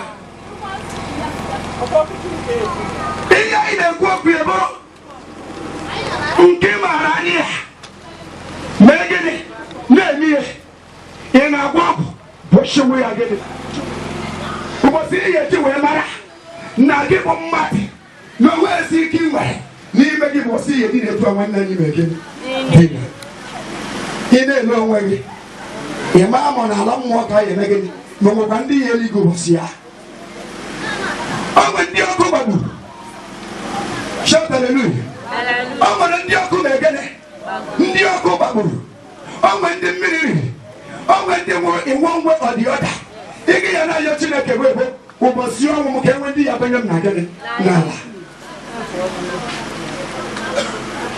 Ihe anyị na-ekwu okwu eboro nke maara anyị ya mee gịnị na-eme ihe ị na-agwa ọgwụ bụchiwu ya gịnị. Ụbọchị ihe eji wee mara na gị bụ mmadụ na onwe ezi ike ị nwere n'ime gị bụ ihe dị na-etu nwanne anyị mee gịnị gịnị. Ị na-ele onwe gị ị maa ma na ala mmụọ ka anyị eme gịnị ma ọ nwekwa ndị ihe eluigwe ụbọchị ya. Ọ nwere ndị ọkụ gbagburu. Shout hallelujah. Ọ nwere ndị ọkụ na-egene ndị ọkụ gbagburu. Ọ nwere ndị mmiri riri. Ọ nwere ndị nwere iwu nwe ọdịọda. Ị ya na-ayọ Chineke bụ ebe ụbọchị ọnwụ m ka enwe ndị ya banye m na gịnị n'ala.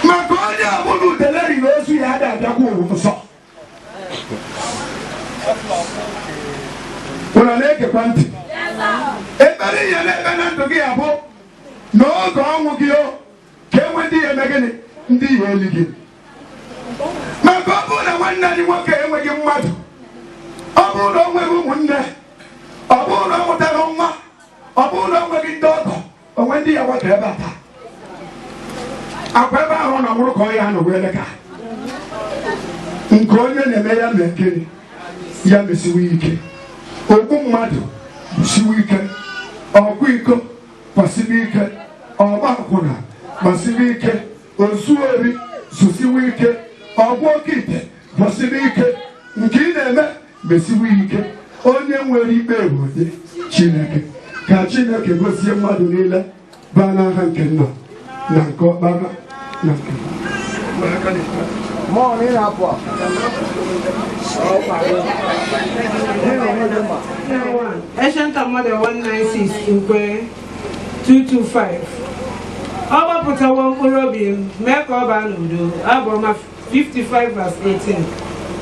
Maka onye ọbụla udeleri na ozu ya ada abịakwa ụwa nsọ. Ụlọ na-ekekwa ntị. Ekpere ihe na-eme na ndụ gị abụ n'oge ọnwụ gị ka enwe ndị ya eme gịnị ndị ya eli gị. Maka ọ bụrụ na nwanne anyị nwoke enweghị mmadụ, ọ bụrụ na o nweghị ụmụnne, ọ bụrụ na ọ mụtara nwa, ọ bụrụ na o nweghị ndị ọgọ, onwe ndị ya nwata ebe a taa. Akwa ebe ahụ na nwụrụ ka ọ ya nọ wee leka nke onye na-eme ya mee gịnị ya mesiwe ike. Ogbu mmadụ siwe ike, ọgwụ iko kwasiwe ike, ọgba akwụna kwasiwe ike, ozu ori zụsiwe ike, ọgwụ oke ite kwasiwe ike. Nke ị na-eme mesiwe ike. Onye nwere ikpe ebode Chineke ka Chineke gosie mmadụ niile baa n'aha nke Nna na nke Ọkpara na nke Ancient Mother 196 Nkwe 225. Ọ gbapụtawo mkpụrụ obi m mee ka ọ baa n'udo. Abụrụma 55 verse 18.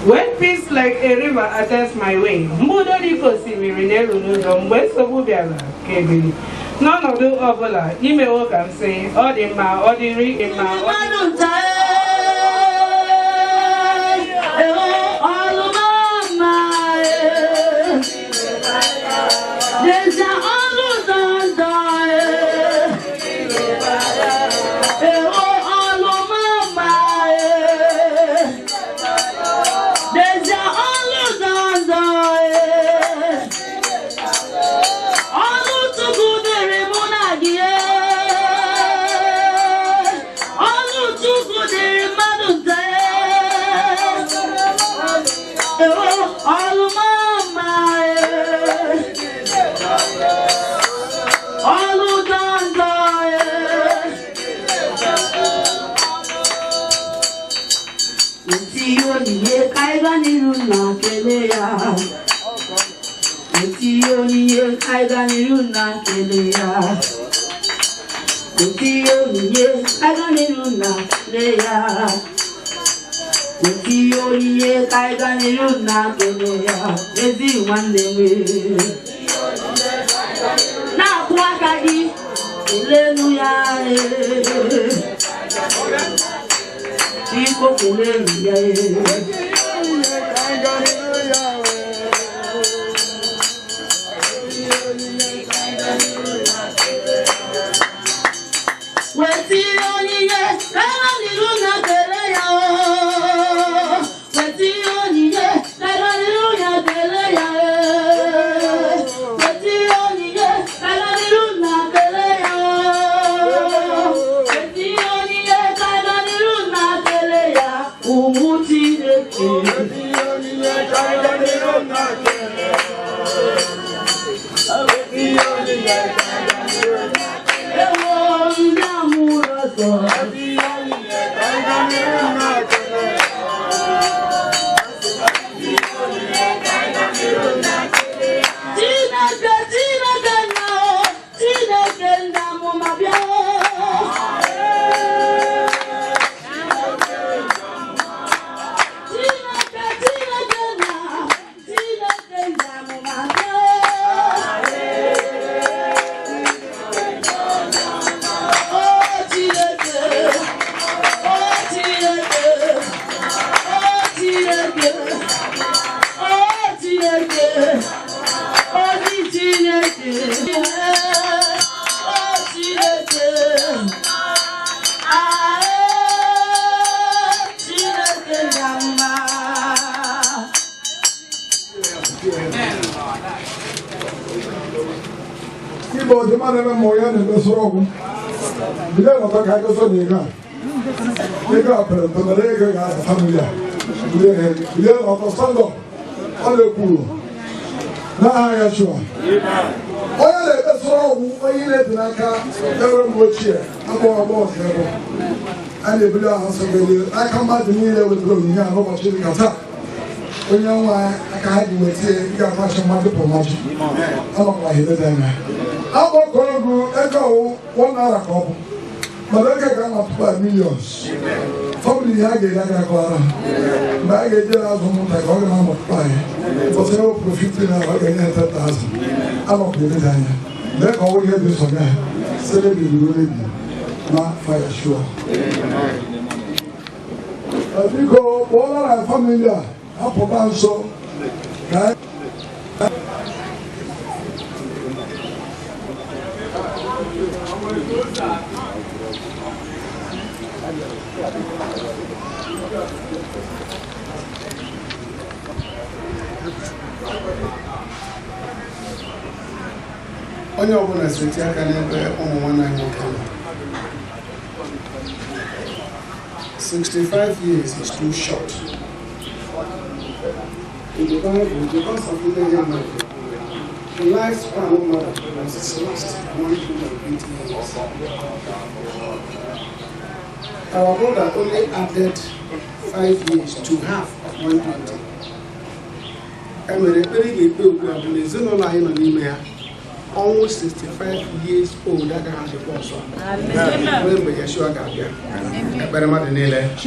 When peace like a river attends my way, mbudo dịka osimiri na-eru n'ụzọ mgbe nsogbu bịara ka ebili. N'ọnọdụ ọbụla imewo ka m sị ọ dị mma ọ dịrị mma Onyinye ka anyị gaa n'iru na-akele ya ezi nwanne m na-akwụ aka gị kelenu ya biko kelenu ya weti onyinye ka anyị n'iru na-akele ya millions. Probably I get like but I get just like I'm multiply. But I will profit in our 100,000. I'm not going to die. Then all we have this on there. Celebrity will be not fire sure. I think all our family are up so. Onye ọbụla seti aka n'ebe ụmụ nwanne anyị nwoke 65 years is too short. In the Bible, because of the lifespan of mother was its last 120 years. Our brother only added 5 years to half of 120. And when the very good almost 65 years old, that has a person. Remember, Yeshua got here. Better than Nile.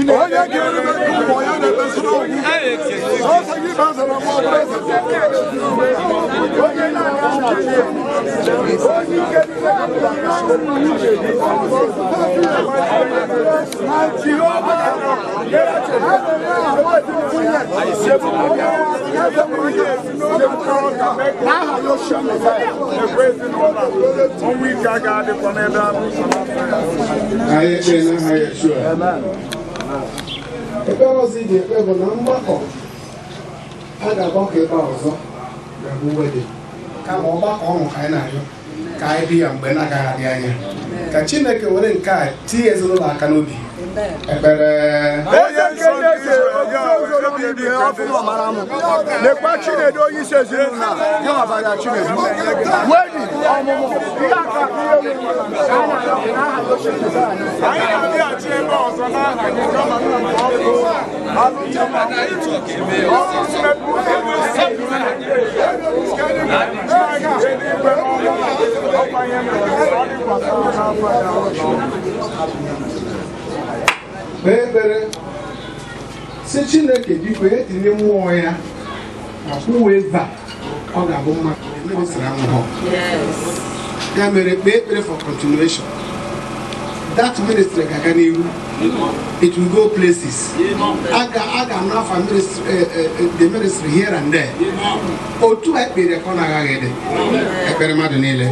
si Chineke biko etinye mmụọ ya akwụwa ebe a ọ ga-abụ mma emesịrị ahụhụ ya mere kpee ekpere for continuation. That ministry ga-aga n'ihu. It will go places. Aga n'afọ the ministry here and there. Otu ekpere ka ọ na-agaghị ede ekpere mmadụ niile.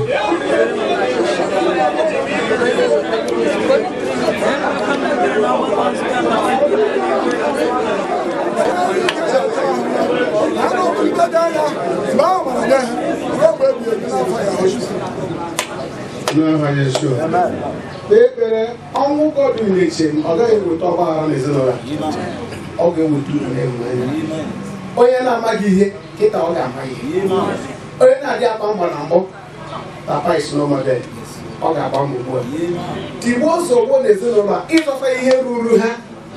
Ekpere ọnwụ Godwin Echemechukwu ọ gaghị eweta ọgbaghara n'ezinụlọ ọ ga-eweta uru na ịhụnanya. Onye na-amaghị ihe kịta ọ ga-ama ihe. Onye na-adị akpa mgba na mbụ papa is no more there. Ọ ga-agba mbọ ugbu a. Tigbuo nsogbu n'ezinụlọ ịzọta ihe ruru ha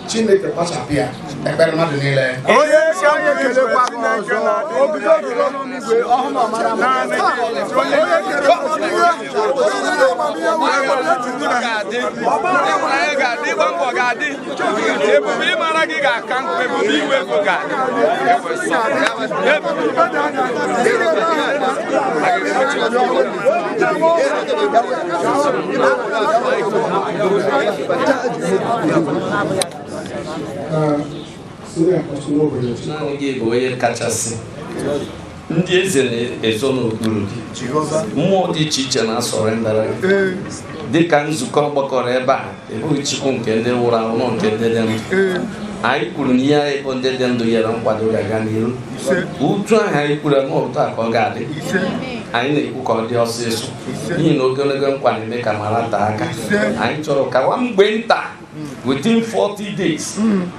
Chineke kpachapụ ya ekpere mmadụ niile. Onye isi anyị ekelekwa gị ọzọ obido obido n'igwe ọhụrụ ọmara mma onye kere ga-adị gba mbọ ga-adị ebube ịmara gị ga-aka nkụ ebube iwe ego ga-adị gị bụ onye kachasị ndị eze na-ezo n'okpuru gị mmụọ dị iche iche na-asọrendara gị dịka nzukọ gbakọrọ ebe a ebughị Chukwu nke ndị nwụrụ anwụ nke ndị dị ndụ anyị kwuru na ihe anyị bụ ndị dị ndụ nyere nkwado ga-aga n'ihu utu ahụ anyị kwuru n'ụtọ a ka ọ ga-adị anyị na-ekwu ka ọ dị ọsịsọ n'ihi na ogologo nkwa na-eme ka mara taa aka anyị chọrọ ka nwa mgbe nta within 40 days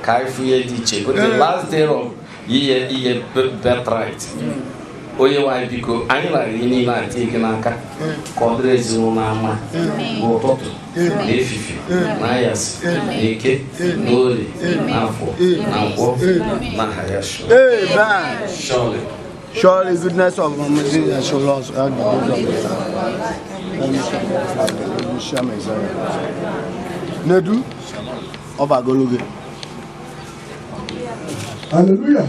ka anyị fụ ihe dị iche but the last day of ihe birthright onye nwanyị biko anyị na ihe niile atị gị n'aka ka ọ dịrị ezinụlọ ama n'ụtụtụ na efifie na anyasị na eke na orie na afọ na nkwọ na aha ya surely surely goodness of Muhammad shall us add the Nedu of Agologe. Hallelujah.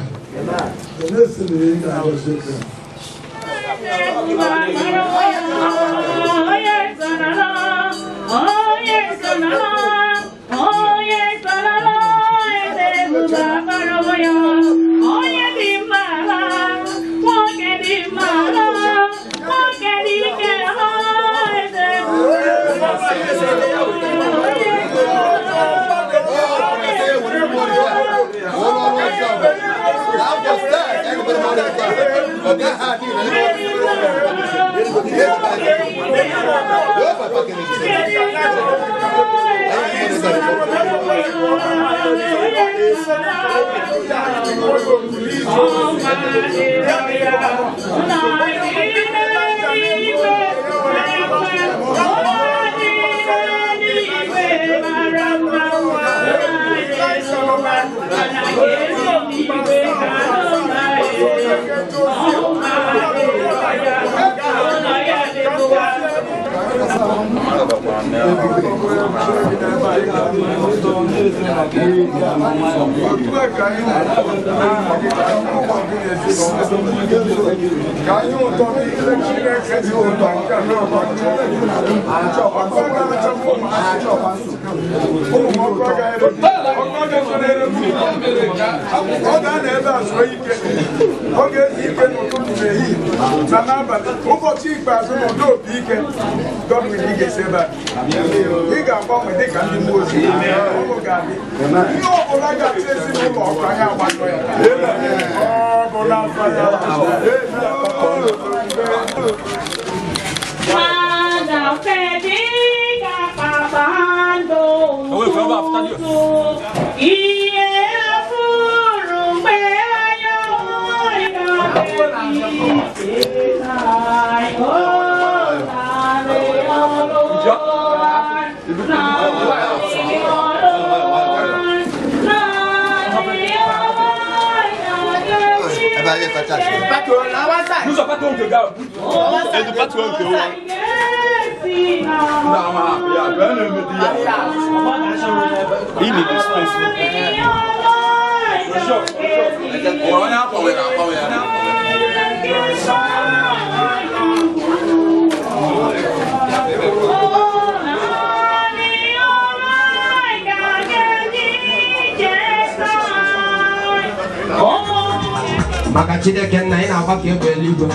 maka Chineke nna ị na-agba ka egbe eluigwe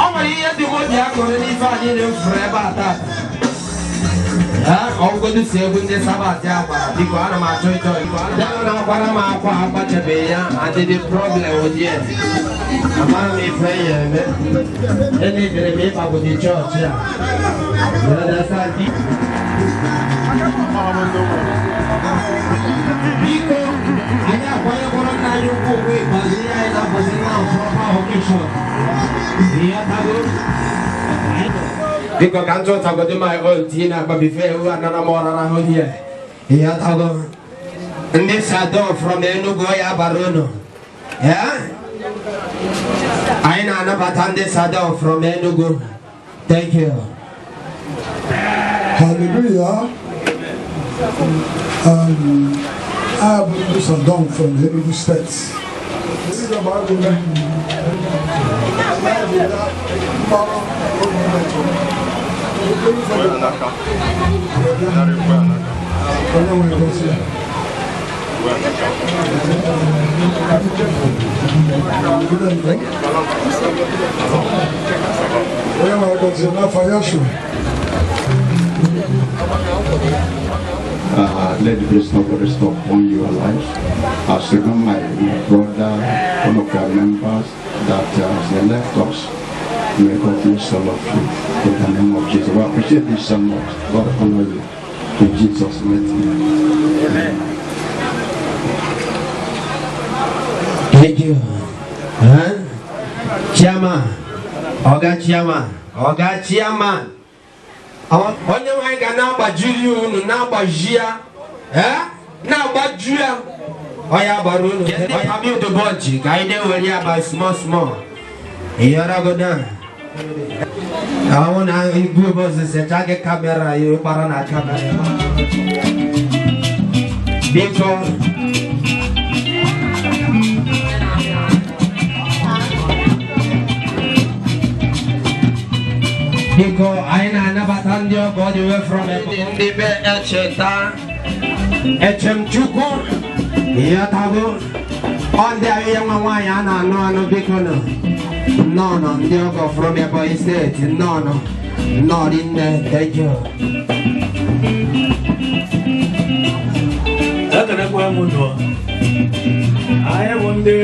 ọ nwere ihe dị obi akụrụ n'ife a niile m fụrụ ebe a tata ọgwụgodu si egwu ndị sabat ya gbara biko ana m achọ ịchọ dịa na-akwara m akwa agbachebeghị ya adịdị problem odie amara m ife ya eme ededere m ịkpagodi chọọchị a biko anyị akwanyekwara nna anyị ukwu ogbe ikpeazụ ihe anyị na-abụzi na proper occasion ihe tago biko ka ntụ tagodi my old tii na-akpa bife ewu anara m ọrara ahụ ihe ihe tago ndị Sado from Enugu ya bara unu anyị na-anabata ndị Sado from Enugu. Thank you. Hallelujah. I have been Sodom from the Enugu State. This is about let the grace of God rest upon your life. As second my brother, one of our members that they left us, may God bless all of you in the name of Jesus. We appreciate this so much. God honor you in Jesus' name. Amen. Thank you. Chairman, Oga Chairman, Oga Chairman. Onye nwaanyị ga na-agbajiri unu na-agbajia na-agbajia ọya gbara unu ọya build bunch ka anyị na-ewere ya by small ịyọrọgoda ahụ na igwe bọọsụ secha gị kamera ya gbara na kamera biko biko anyị na-anabata ndị ọgọ dị wee from ndị be Echemechukwu ịghọtago ọ ndị ahịa nwa nwaanyị a na-anụ anụ biko nọ nnọọ ndị ọgọ from Ebonyi steeti nnọọ rinne. Thank you. ekenekwa m nọ anyị bụ ndị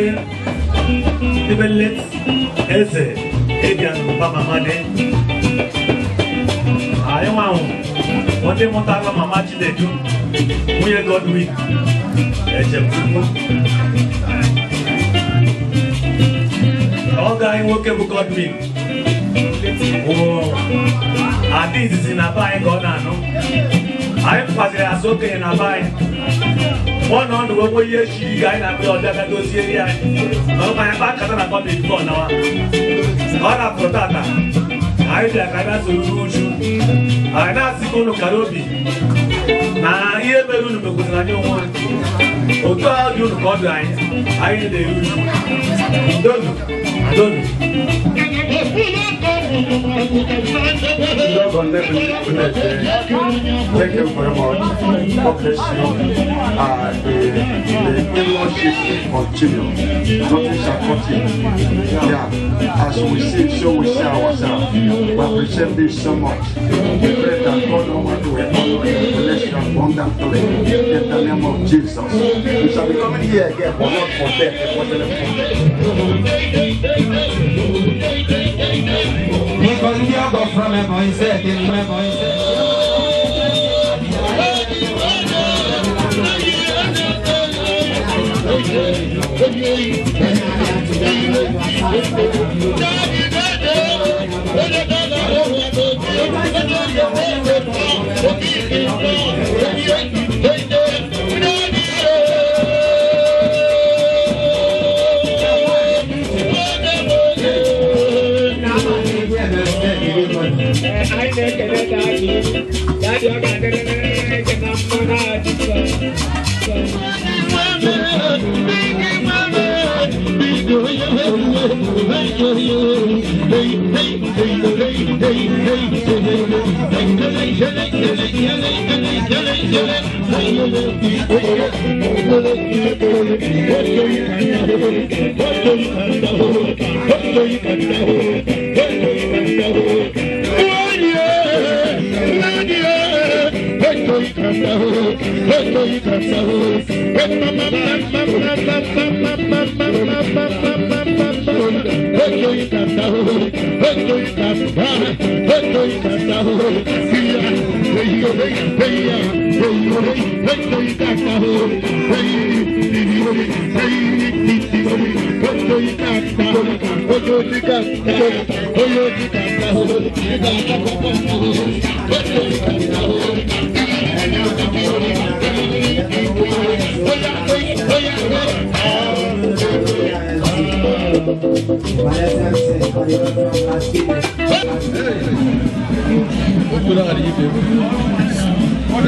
Ibelet eze Ebian Mamadi anyị nwanwụ ndị mụtara mama Chinedu nwunye Godwin Echemechukwu ọgọ anyị nwoke bụ Godwin adị izizi na be anyị ka ọ na-anụ anyị kwaziri asụ okenye na be anyị ọ nọ ndụ ogbo ihe chiri ga anyị na-abịa ọbịa ga dozie eri anyị ọrụ anyị kpa nkata na kọmiti bọ nawa ọ na-apụrụ tata anyị bịa ka anyị soro n'uju anyị na-asị ka unu kara obi na ihe mere unu mekwụtara anyị onwe otu ọ dị unu ka ọ dị anyị na-eru uju ndonu ndonu Thank you very much. God bless you. The fellowship continue. Nothing shall cut it. Yeah. As we see, so we see ourselves. We appreciate this so much. We pray that God Almighty will honor you, bless you abundantly. In the name of Jesus. We shall be coming here again, but not for death. Because you go from Ebonyi State in Ebonyi State. I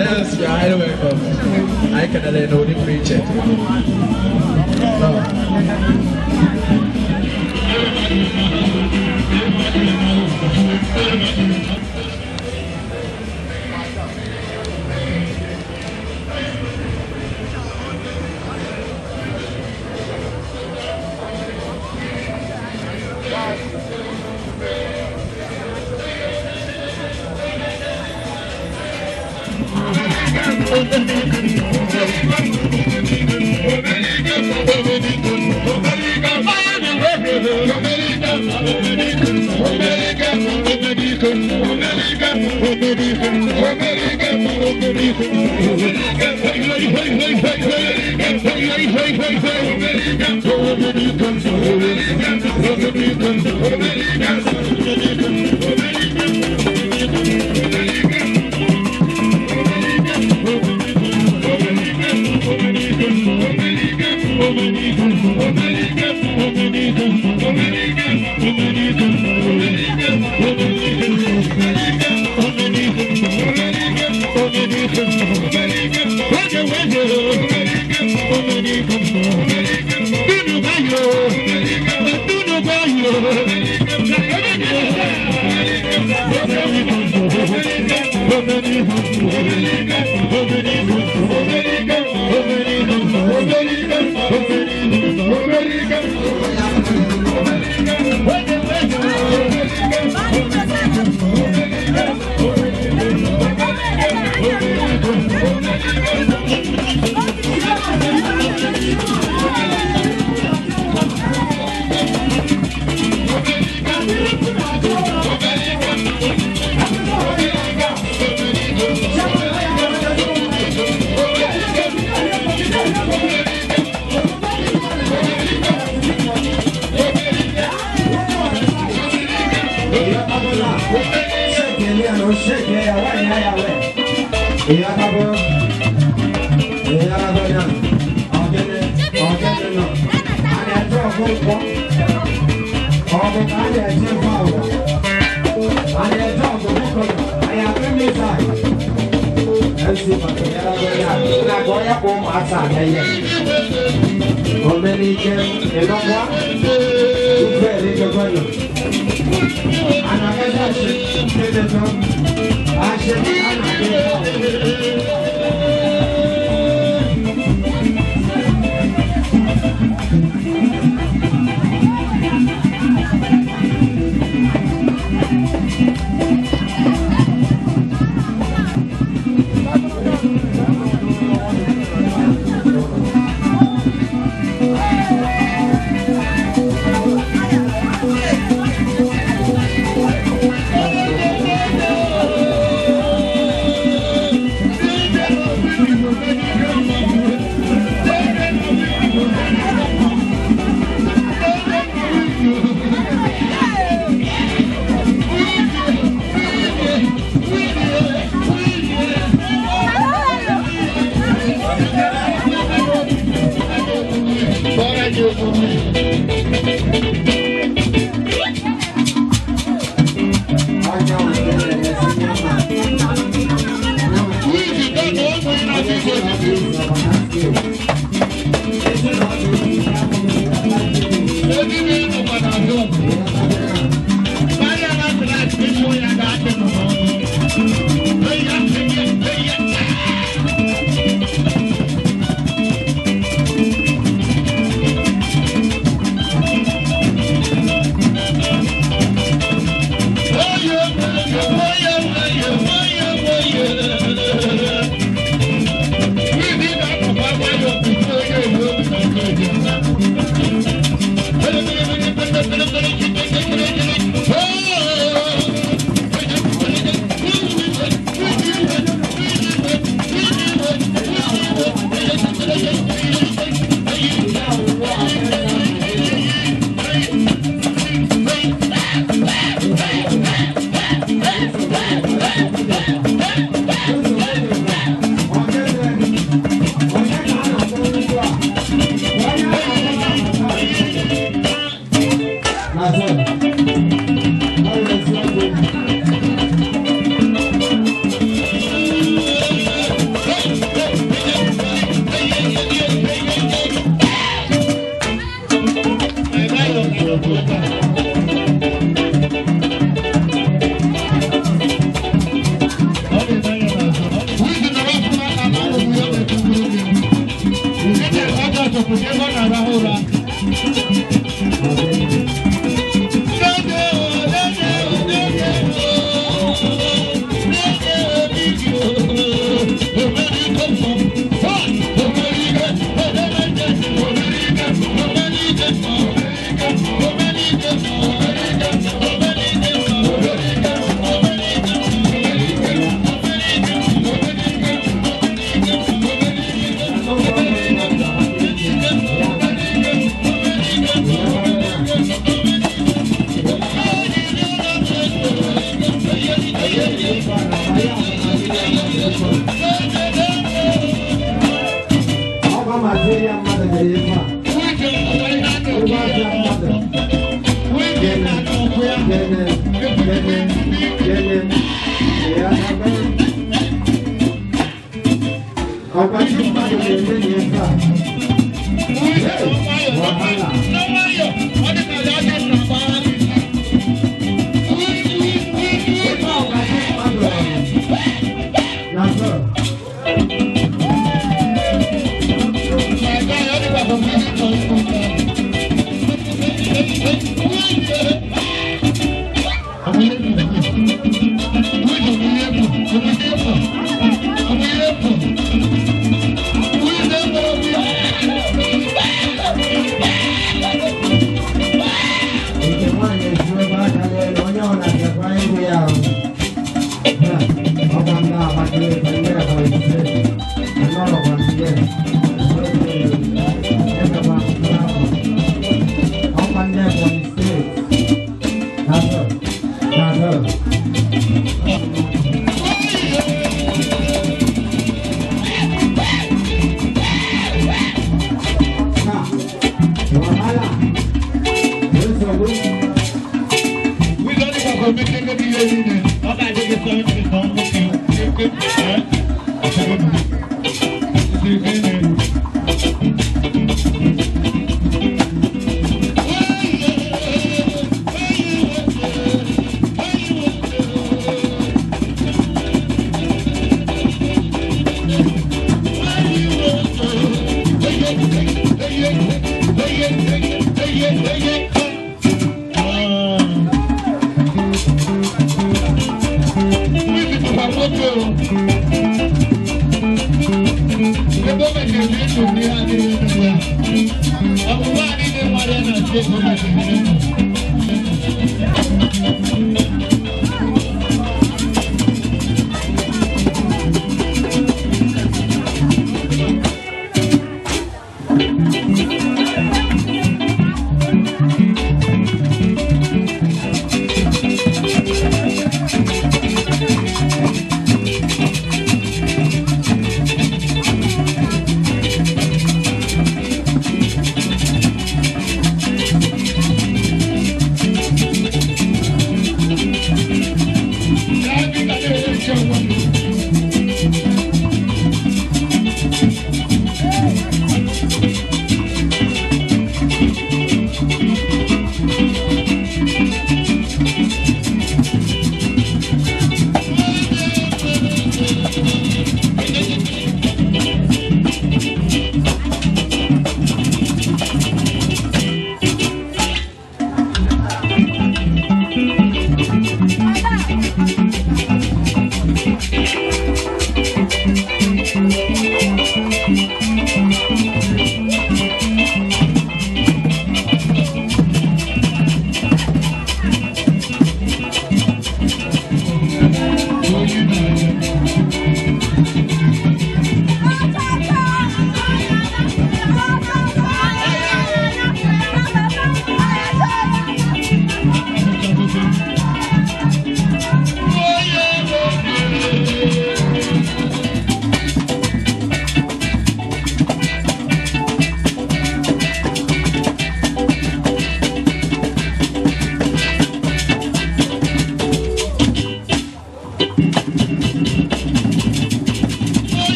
Yes, you're highly welcome. I can let know the preacher.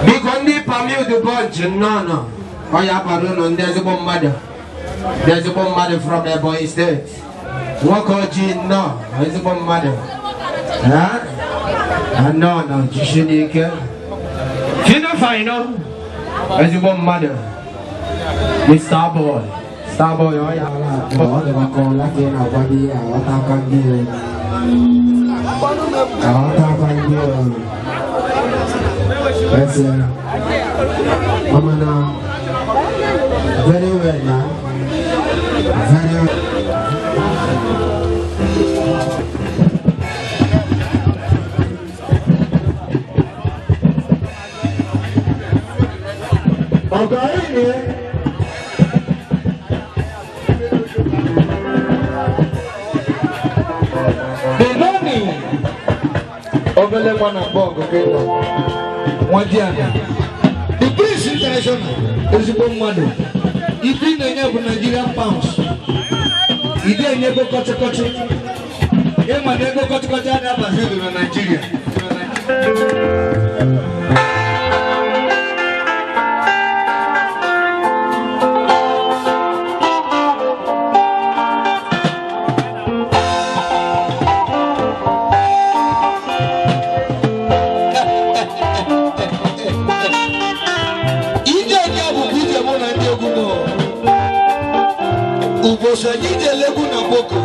biko ndị pamil the bunch no ọ ya bara ụlọ ndị ezigbo mmadụ from Ebonyi State nwoke ojii nnọọ ezigbo mmadụ no jishi n'ike Final ezigbo mmadụ the Starboy ọ ya ọ dị maka ọla ka ị na-agwa gị aghọta aka ndị very well now. Very well. Obele mwana bongo kenda Mwadiana The Prince International ezigbo mmadụ ibi na-enye bụ Nigerian pounds ide enye ego kọchịkọchị ịma na ego kọchịkọchị a na-abazi na Nigeria Usajije legu na boko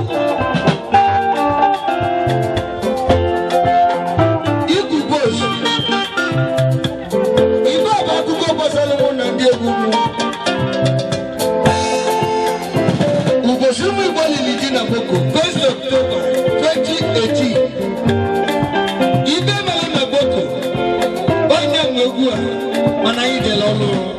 Iku boss Iba ba kuko basale mona ndiye gumu Uboshimu ibali liji na boko 1st October 2018 Ibe mele na boko Banya mwegua Mana ide lolo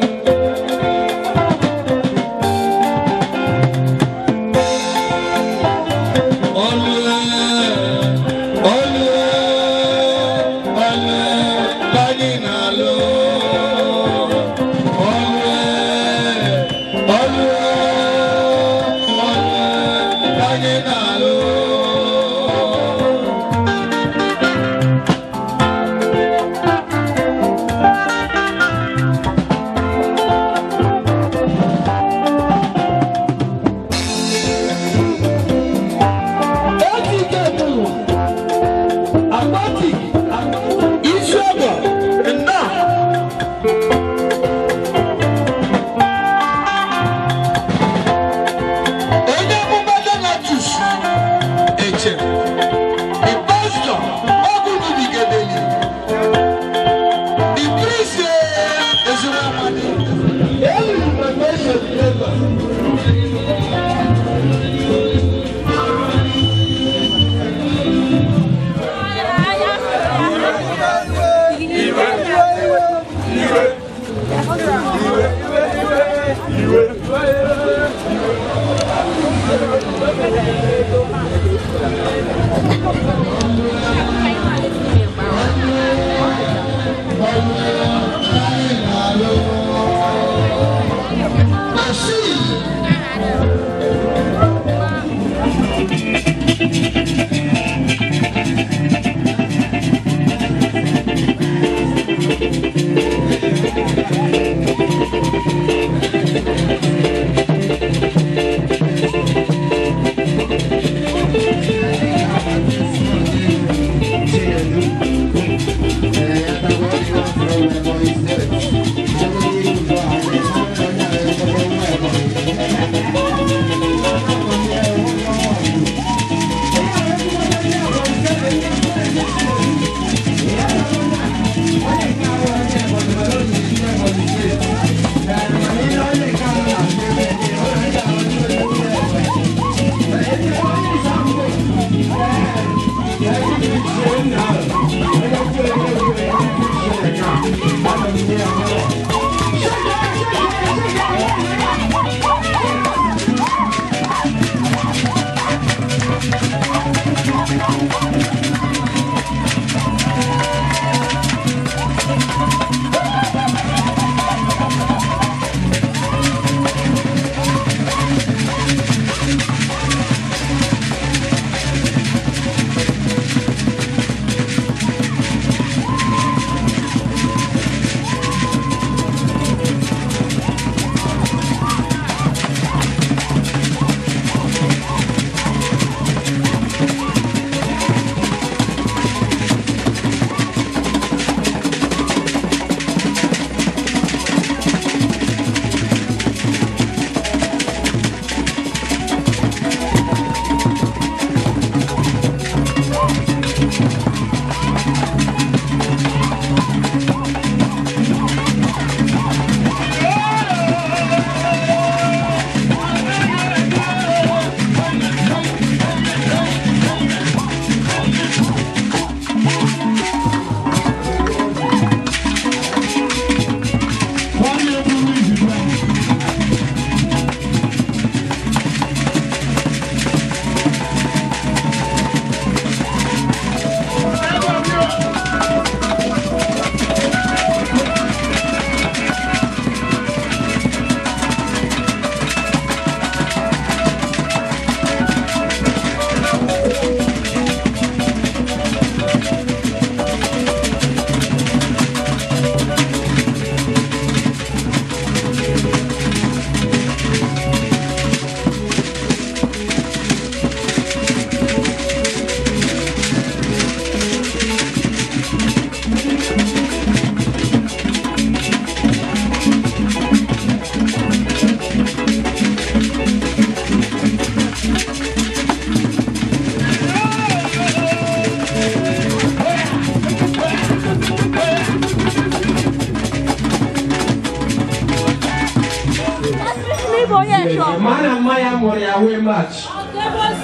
away match.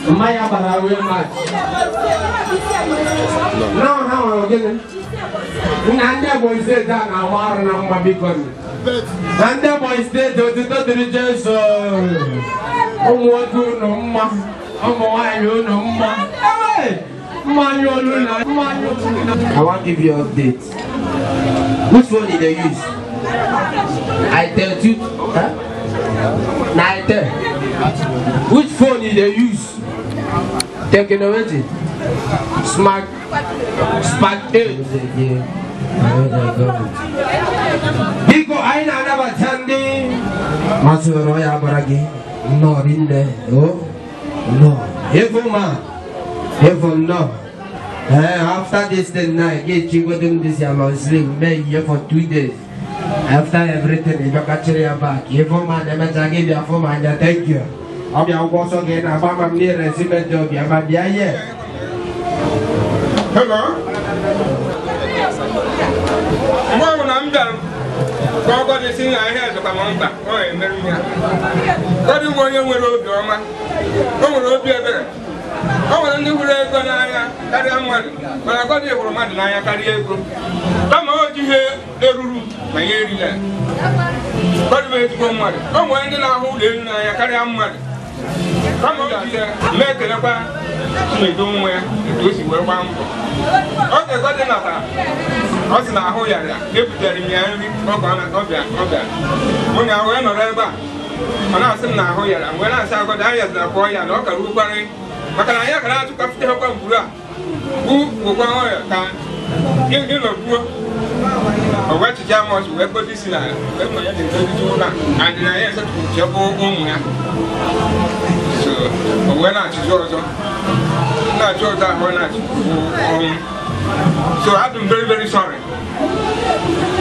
Maya bara away match. No, how again? Nanda boy said that I want to my big one. Nanda boy said that the just what do no ma. I want to give you an update. Which phone did they use? I tell you. Huh? Now I tell. Which phone did they use? Technology. Smart 8. Biko aina never tandi. Masuro ya baragi. No rinde. Oh. No. Even no. After this the night, get you with him this year on sleep, made here for 2 days. After everything, you got actually back. You for man, I give you for man, thank you. I'll be also again, I'm near a cement job, I'm at the eye. Hello? Well, I'm done. God is in our heads of a month. Oh, and then what do you want you with Roma? Oh, will be a better. I want to live with carry on one. But I got here for a man and I carry a group. Come out here, the room, my area. But wait for money. Come on, and I hold in I carry on one. Come on here, make it about me doing where it was well bound. Okay, got another. What's in our whole area? If there is any program of that. When I went on ever, when I said now, and when I saw I as the boy and local Rubari, but I have to come to help them. Who will go on? You know, or what to jam was where put this in and I answered to your own. So, when I chose not chose that when I so I've been very, very sorry.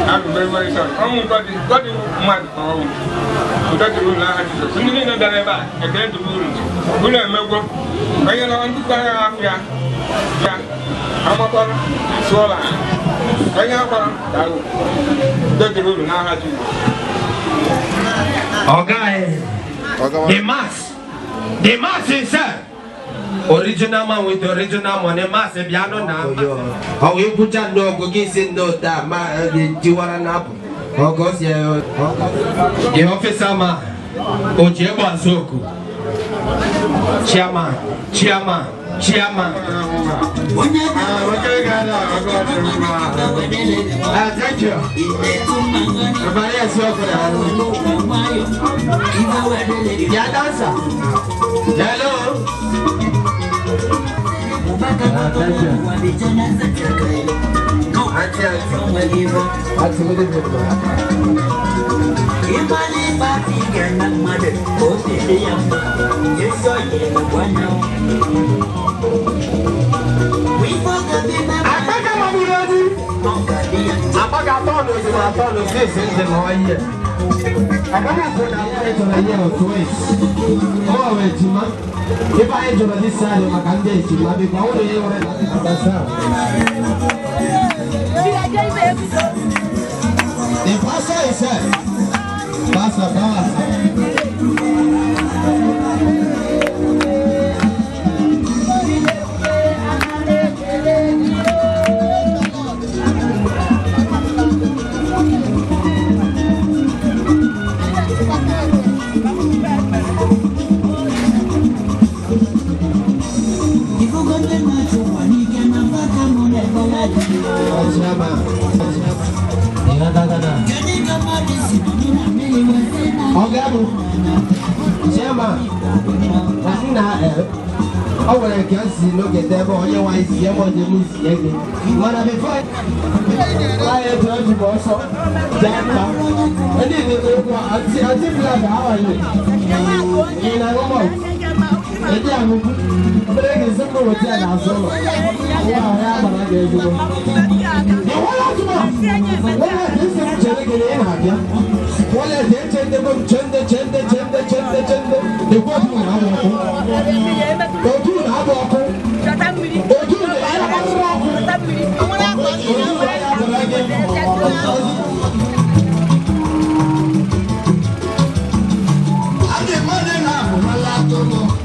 I'm very, very sorry. Oh, God, mad. Oh, without the rule, I had to do. You know that ever again the rules. Will I remember? I am to buy a yeah. I'm a car, swallow. I am a the rule now. Okay, the mass is sir. Original man with original money, mass piano now. How you put that dog against no that man, the Jiwaran apple. Oh, goes yeah. The officer man, Ojeba Soku. Chairman. Thank you. Everybody else for that. Yeah, dancer. Hello. If I enjoy this side, I can get you. I'll be proud of you. The pastor is here. Pastor. I want to get see look at them on your wife, you want to lose again. What have you fight? I have to go so. And then they go, I think like how are you? In a moment. And then I'm breaking some more with that. So, I gave you. What is this? What is I'm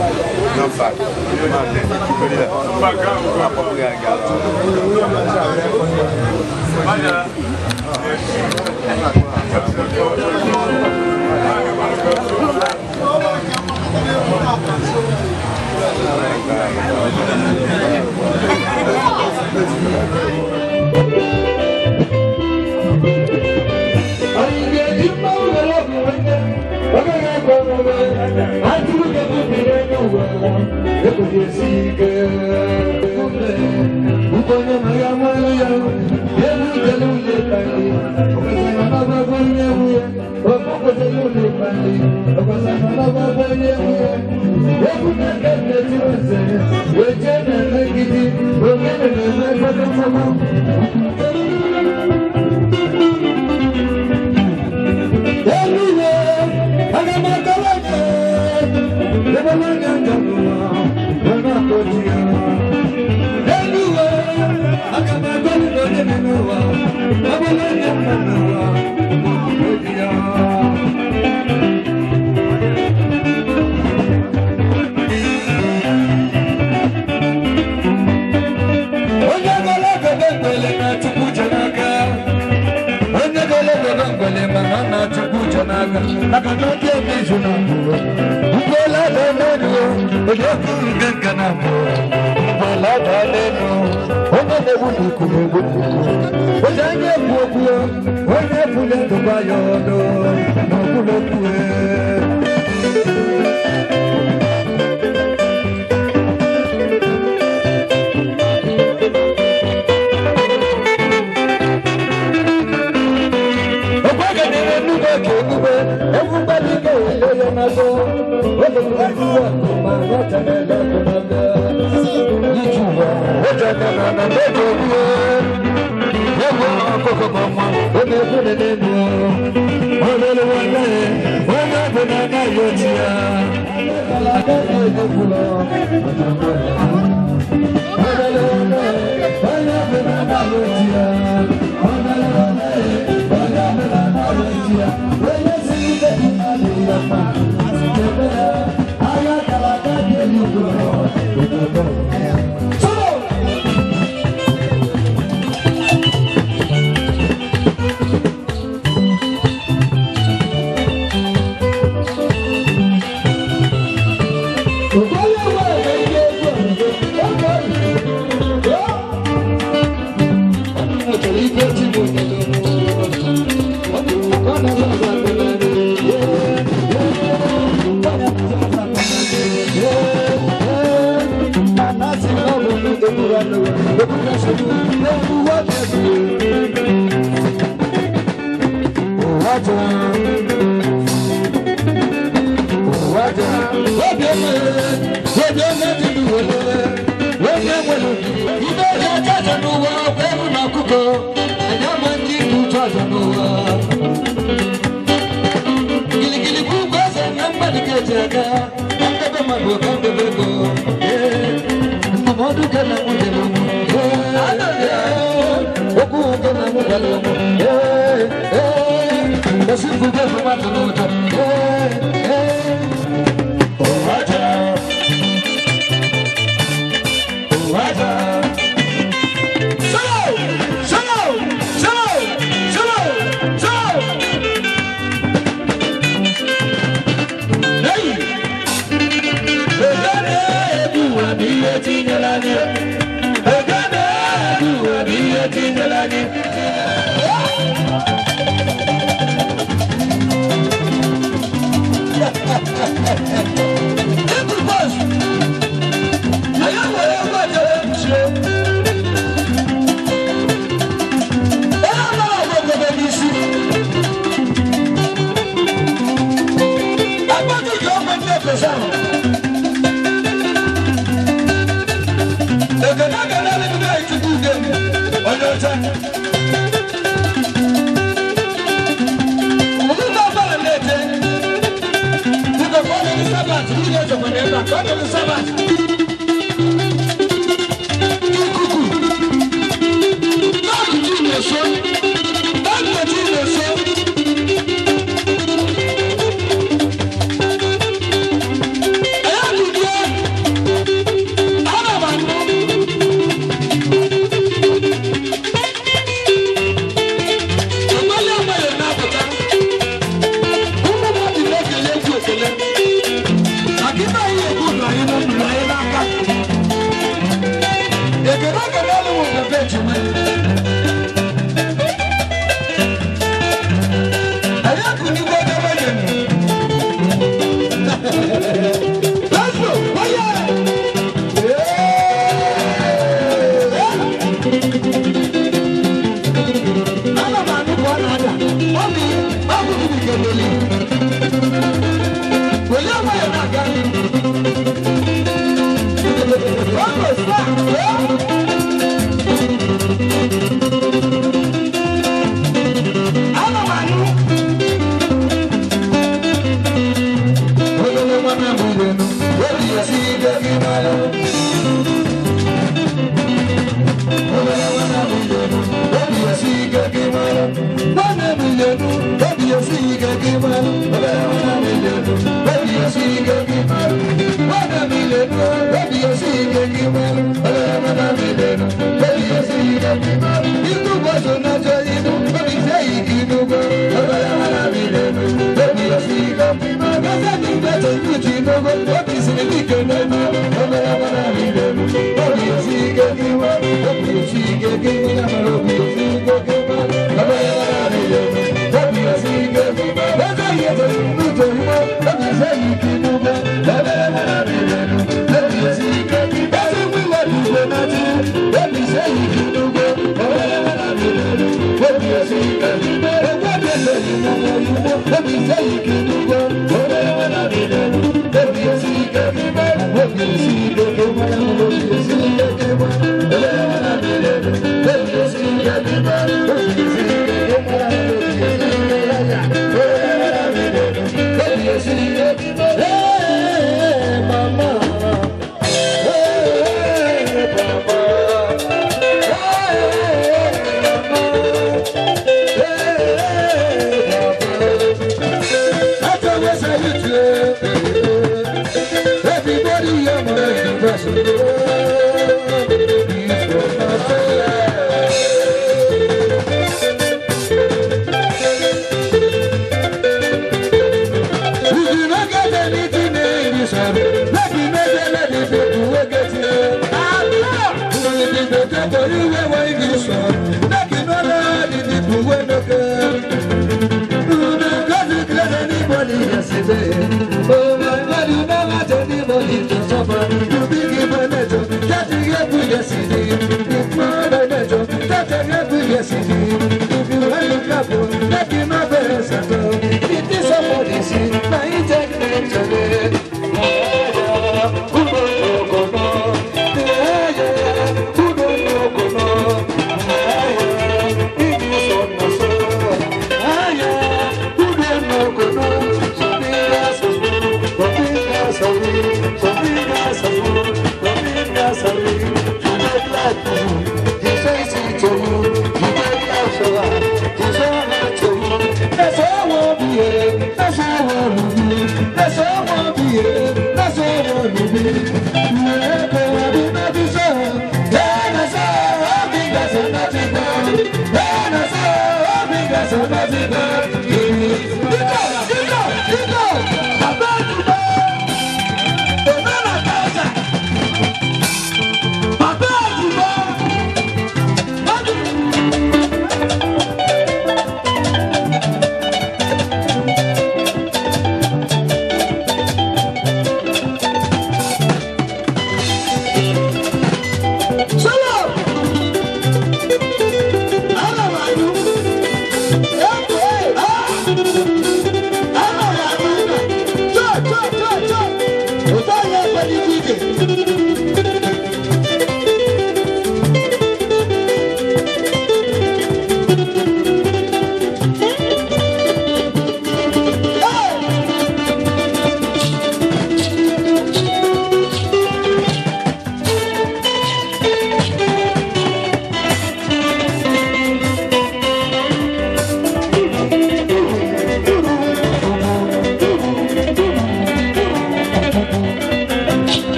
I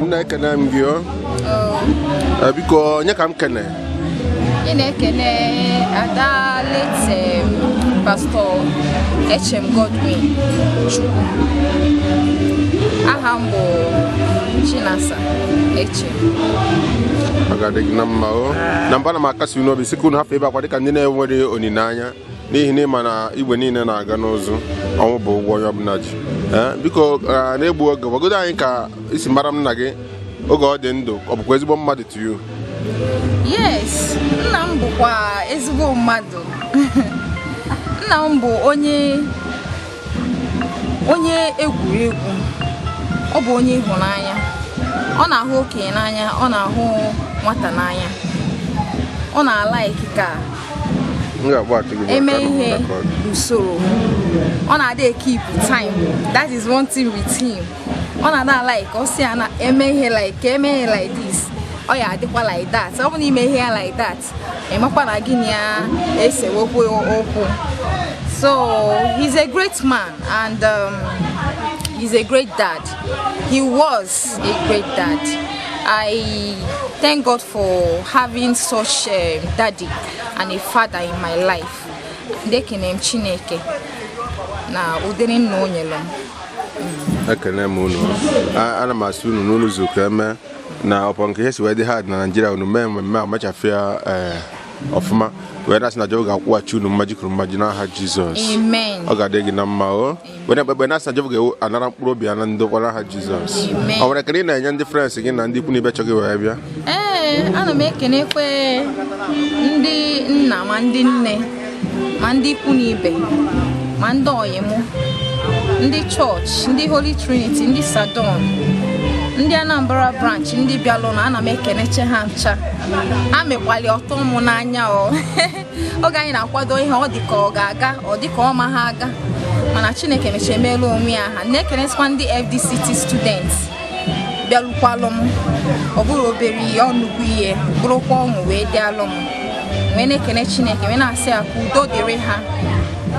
Nna ekene m gị biko onye ka m kene ị na-ekene ada late Pst Godwin Echemechukwu aha m bụ Chinasa Echem agadịghị na mma na mba na m akasi n'obi sị ka unu hafụ ebe akwa dịka ndị na-enwere onineanya n'ihi na ịma na igwe niile na-aga n'ụzụ ọnwụ bụ ụgwọ onye ọbụla ji biko na-egbu oge gwagodo anyị ka isi mara m nna gị oge ọ dị ndụ ọ bụkwa ezigbo mmadụ to you? Yes, nna m bụkwa ezigbo mmadụ nna m bụ onye egwuregwu. Ọ bụ onye ịhụnanya. Ọ na-ahụ okenye n'anya, ọ na-ahụ nwata n'anya. Ọ na-alaiki ka eme ihe usoro. Ọ na-adị keep time. That is one thing with him. Ọ na-ada like ọ sị ana eme ihe like this. Ọ ya adịkwa like that. Ọ bụ na ime ihe like that. Emakwa na gịnị ya esewokwu okwu. So he's a great man and he's a great dad. He was a great dad. I thank God for having such a daddy and a father in my life. Dekene Chineke na udere nna onyelo m. Ekene m unu. Ana m asụ unu n'ụlọ ụzọ eme na ọpọ nke esi wee dị hard na Nigeria unu mee mmemme amachafịa ọfụma wee na-asị na Jehova ga-akwụghachi unu mmaji kwuru mmaji n'aha Jizọs. Amen. Ọ ga-adị gị na mma o. Wee na-ekpekpe na-asị na Jehova ga-anara mkpụrụ obi ya na ndokwa n'aha Jizọs. Ọ nwere ekele ị na-enye ndị friends gị na ndị ikwu na ibe chọgị wee bịa? Ana m ekenekwe ndị nna ma ndị nne ma ndị ikwu na ibe ma ndị ọyị mụ, ndị chọọchị, ndị Holy Trinity, ndị Sadon, ndị Anambra branch, ndị bịalụ na ana m ekeneche ha ncha. Ha mekwali ọtọ mụ n'anya oge anyị na-akwado ihe ọ dịka ọ ga-aga ọ dịka ọ ma ha aga mana Chineke mechie meelu onwe ya ha. Na-ekenesikwa ndị FDCT students bịalụkwalụ m. Ọ bụrụ obere ihe ọnụgwu ihe bụrụkwa ọṅụ wee dị alụ m. Wee na-ekene Chineke wee na-asị ya ka udo dịrị ha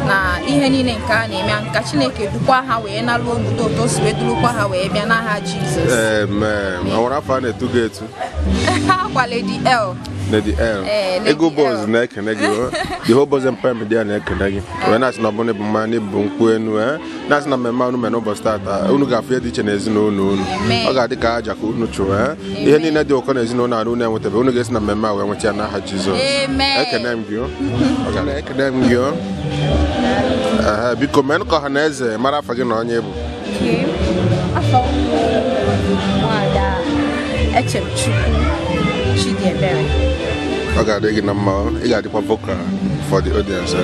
na ihe niile nke a na-eme nka Chineke dukwa ha wee nalụ onudo otu wee durukwa ha wee bịa n'aha Jizọs. Amen. Ọ nwere afọ a na-etu gị etu? Ha kwa Lady L. Lady L. Ego boss na-ekene gị the whole boss empire media na-ekene gị. Wee na-asị na ọbụna bụ mmanya bụ nkwụ enu na-asị na mmemme unu mere ụbọchị taata unu ga-afụ ihe dị iche n'ezinụlọ unu. Ọ ga-adị ka aja ka unu chụọ ihe niile dị ụkọ n'ezinụlọ arụ unu enwetabe unu ga-esi na mmemme a wee nweta ya n'aha Jizọs. Ekene m gị. Ọ ga ekene m gị. Biko menụ ka ọha na eze mara afa gị na onye bụ. Afọ Nwada Echemechukwu Chidiebere. Ọ ga-adị gị na mma, ị ga-adịkwa vocal for the audience.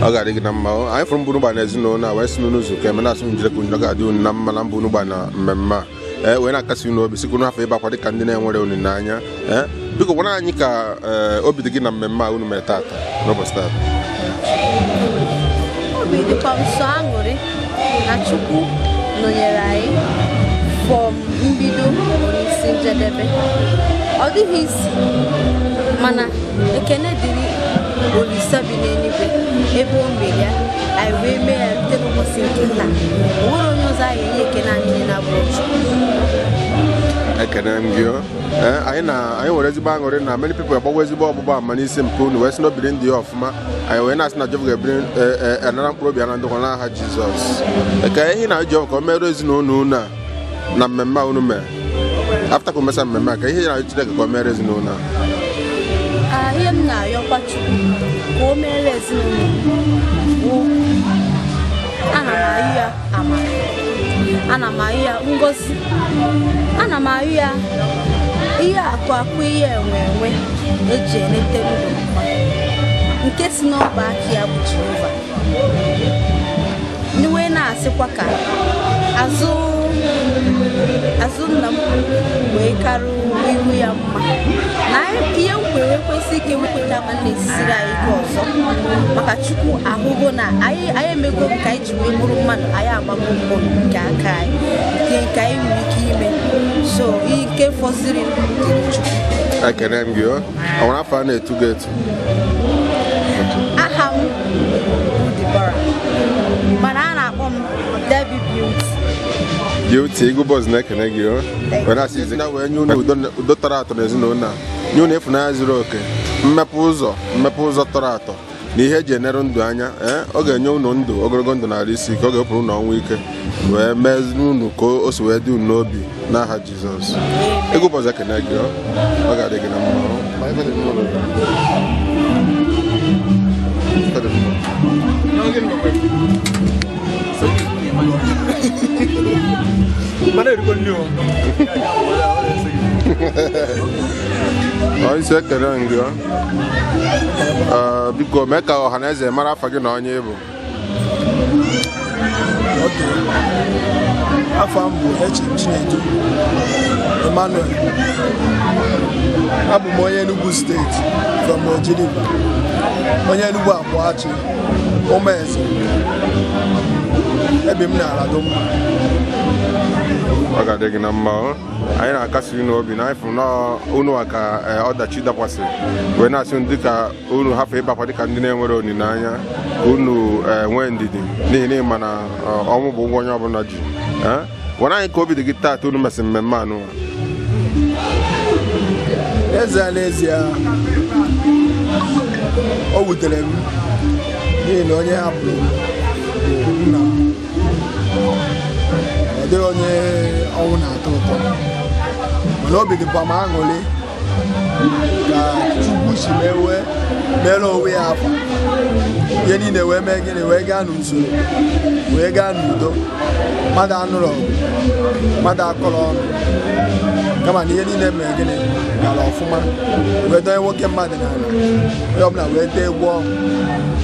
Ọ ga-adị gị na mma. Anyị fụrụ mbụ n'ụgba na ezinụlọ a wee si n'ụzọ ka eme na-asụ njire ka unu ga-adị unu na mma na mbụ n'ụgba na mmemme a wee na-akasị unu obi sikwu n'afọ ịbakwa dịka ndị na-enwere olileanya. Biko gwara anyị ka obi dị gị na mmemme a unu mere taata n'ụbọchị taata. Obi dịkwa m sọ aṅụrị na Chukwu nọnyere anyị from mbido n'isi njedebe. Ọ dịghị isi mana ekene dịrị Olise bi n'eluigwe ebe o mere ya anyị wee mee ya rute n'ụbọchị nke taa. O nwere onye ọzọ anyị enye ekene anyị na-abụ Chukwu. Ekene m gị. Anyị nwere ezigbo aṅụrị na many people agbawa ezigbo ọgbụgba ama n'isi nke unu wee sị na obiri ndị ya ọfụma. Anyị wee na-asị na Jehova ga-ebiri anara mkpụrụ obi ya na ndokwa n'aha Jizọs. Ka ihe na Jehova ka o merụ ezinụlọ unu a na mmemme a unu mere. After ka o mesa mmemme a ka ihe na Chineke ka o mere ezinụlọ a. Ihe m na-arịọkwa Chukwu ka o mere ezinụlọ bụ ana m ayụ ya amara, ana m ayụ ya ngozi, ana m ayụ ya ihe akụ ihe enwe eji elete ndụ nke si n'ọba aka ya bụ Jehova. N'iwe na-asịkwa ka azụ nna m wee karụ ihu ya mma na ihe mkwere kwesị ike wepụta ma na-esiri anyị ike ọzọ maka Chukwu ahụgo na anyị emego nke anyị ji wee bụrụ mmadụ anyị agbago mbọ nke aka anyị nke anyị nwere ike ime so ike fọziri dịrị Chukwu. Ekene m gị. Ọ nwere afọ a na-etu gị etu? Aha m Dibora mana a na-akpọ m Debbie Beauty. Ego boss na-ekene gị. Wee na-asị izi na wee nye unu udo tọrọ atọ n'ezinụlọ a, nye unu ịfụnanya zuru oke, mmepe ụzọ tọrọ atọ na ihe eji enere ndụ anya. Ọ ga-enye unu ndụ ogologo ndụ narị isi ka ọ ga-epụrụ unu ọnwụ ike wee mee unu ka o si wee dị unu n'obi n'aha Jizọs. Ego boss ekene gị. Ọ ga-adị gị na mma. Mana isi ekele gị biko mee ka ọha na eze mara afa gị na onye bụ. Afọ m bụ Chinedu Emmanuel. Abụ m onye Enugu steeti from Ojiriba, onye Enugu Abụachi, Ụmụeze, ebe m na-ala dị mma. Ọ ga-adị gị na mma. Anyị na-akasi unu obi na ịfụ na unu ka ọdachi dakwasịrị wee na-asị ndị ka unu hafụ ịbakwa dịka ndị na-enwere olileanya unu nwee ndidi n'ihi na ịma na ọnwụ bụ ụgwọ onye ọbụla ji. Gwara anyị ka obi dị gị taata unu mesịrị mmemme anụ. N'ezie o wutere m n'ihi na onye hapụrụ nna m, ọ dịghị onye ọnwụ na-atọ ụtọ, mana obi dịkwa m aṅụrị ka Chukwu si mere onwe ya afọ ihe niile wee mee gịnị wee gaa n'usoro wee gaa n'udo, mmadụ anụrụ ọgụ, mmadụ akọrọ ọnụ, kama na ihe niile mere gịnị gara ọfụma, wee donye nwoke mmadụ n'ala, onye ọbụla wee tee egwu ọṅụ,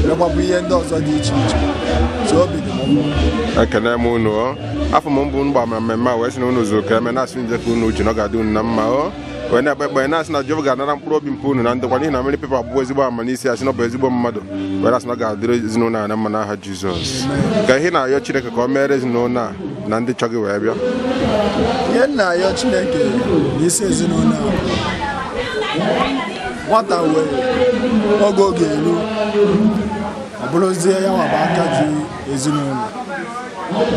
wee gbapụ ihe ndị ọzọ dị iche iche. So obi dị m mma. Ekene m unu afọ m mbụ mgba ma mmemme a wee sị na unu zụrụ ka eme na-asị njekọ unu uche na ọ ga-adị unu na mma wee na-ekpe ekpe na-asị na Jehova ga-anara mkpụrụ obi mpụ unu na ndokwa n'ihi na mmiri pepa bụ ezigbo ama n'isi asị na ọ bụ ezigbo mmadụ wee na-asị na ọ ga-adịrị ezinụlọ a na mma n'aha Jizọs. Ka ihe na-ayọ Chineke ka o meere ezinụlọ a na ndị chọ gị wee bịa. Ihe na-ayọ Chineke n'isi ezinụlọ a nwata wee oge eru ọ bụrụzie ya nwaba aka ji ezinụlọ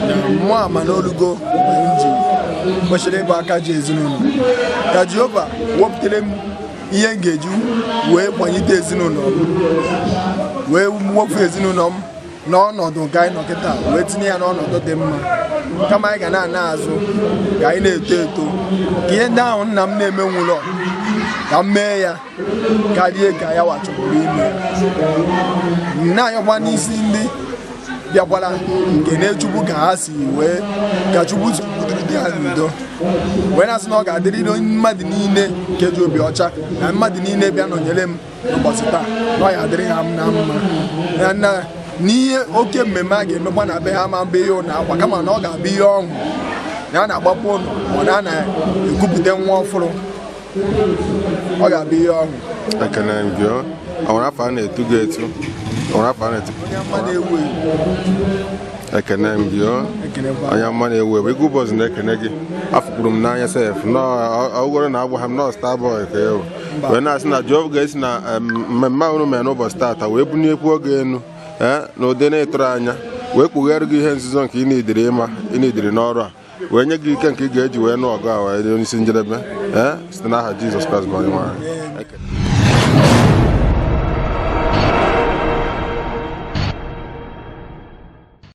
na mmụọ ama n'olugo mgbe m ji kwesịrị ịbụ aka ji ezinụlọ ka Jehova wepụtara m ihe m ga-eji wee kwanyite ezinụlọ m, wee wepụ ezinụlọ m n'ọnọdụ nke anyị nọ kịta wee tinye ya n'ọnọdụ dị mma, kama anyị ga na-ana azụ ka anyị na-eto eto ka ihe ndị ahụ nna m na-eme nwụlọ ka m mee ya karịa ka ya wachọburu ime ya. Na-anyọkwa n'isi ndị bịakwara nke na-echukwu ka ha si wee ka Chukwu zụpụtara dị ha n'udo, wee na-asị na ọ ga-adịrịrị mmadụ niile nke ji obi ọcha na mmadụ niile bịa nọnyere m n'ụbọchị taa na ọ ya adịrị ha na mma na n'ihe oke mmemme a ga-emekwa na be ha ma mbe ihe ụlọ akwa, kama na ọ ga-abụ ihe ọṅụ na a na-agbapụ ụlọ ma na a na-ekupụta nwa ọfụrụ, ọ ga-abụ ihe ọṅụ. Ekene gị ọnwere afọ a na-etu gị etu ekene m gị onye mma na-ewu ewu ego ụbọchị na-ekene gị afụkwuru m n'anya sef n'ọgwụrụ na agwa ha m nọọ Starboy ka ewu wee na-asị na Jehova ga-esi na mmemme unu mere n'ụbọchị taata wee bunyekwu oge enu na ụdị na-etụrụ anya wee kpughere gị ihe nzuzo nke ị na-ediri n'ọrụ a wee nye gị ike nke ị ga-eji wee nụ ọgụ a wee onye isi njedebe site n'aha Jizọs Kraịst bụ onye nwe anyị.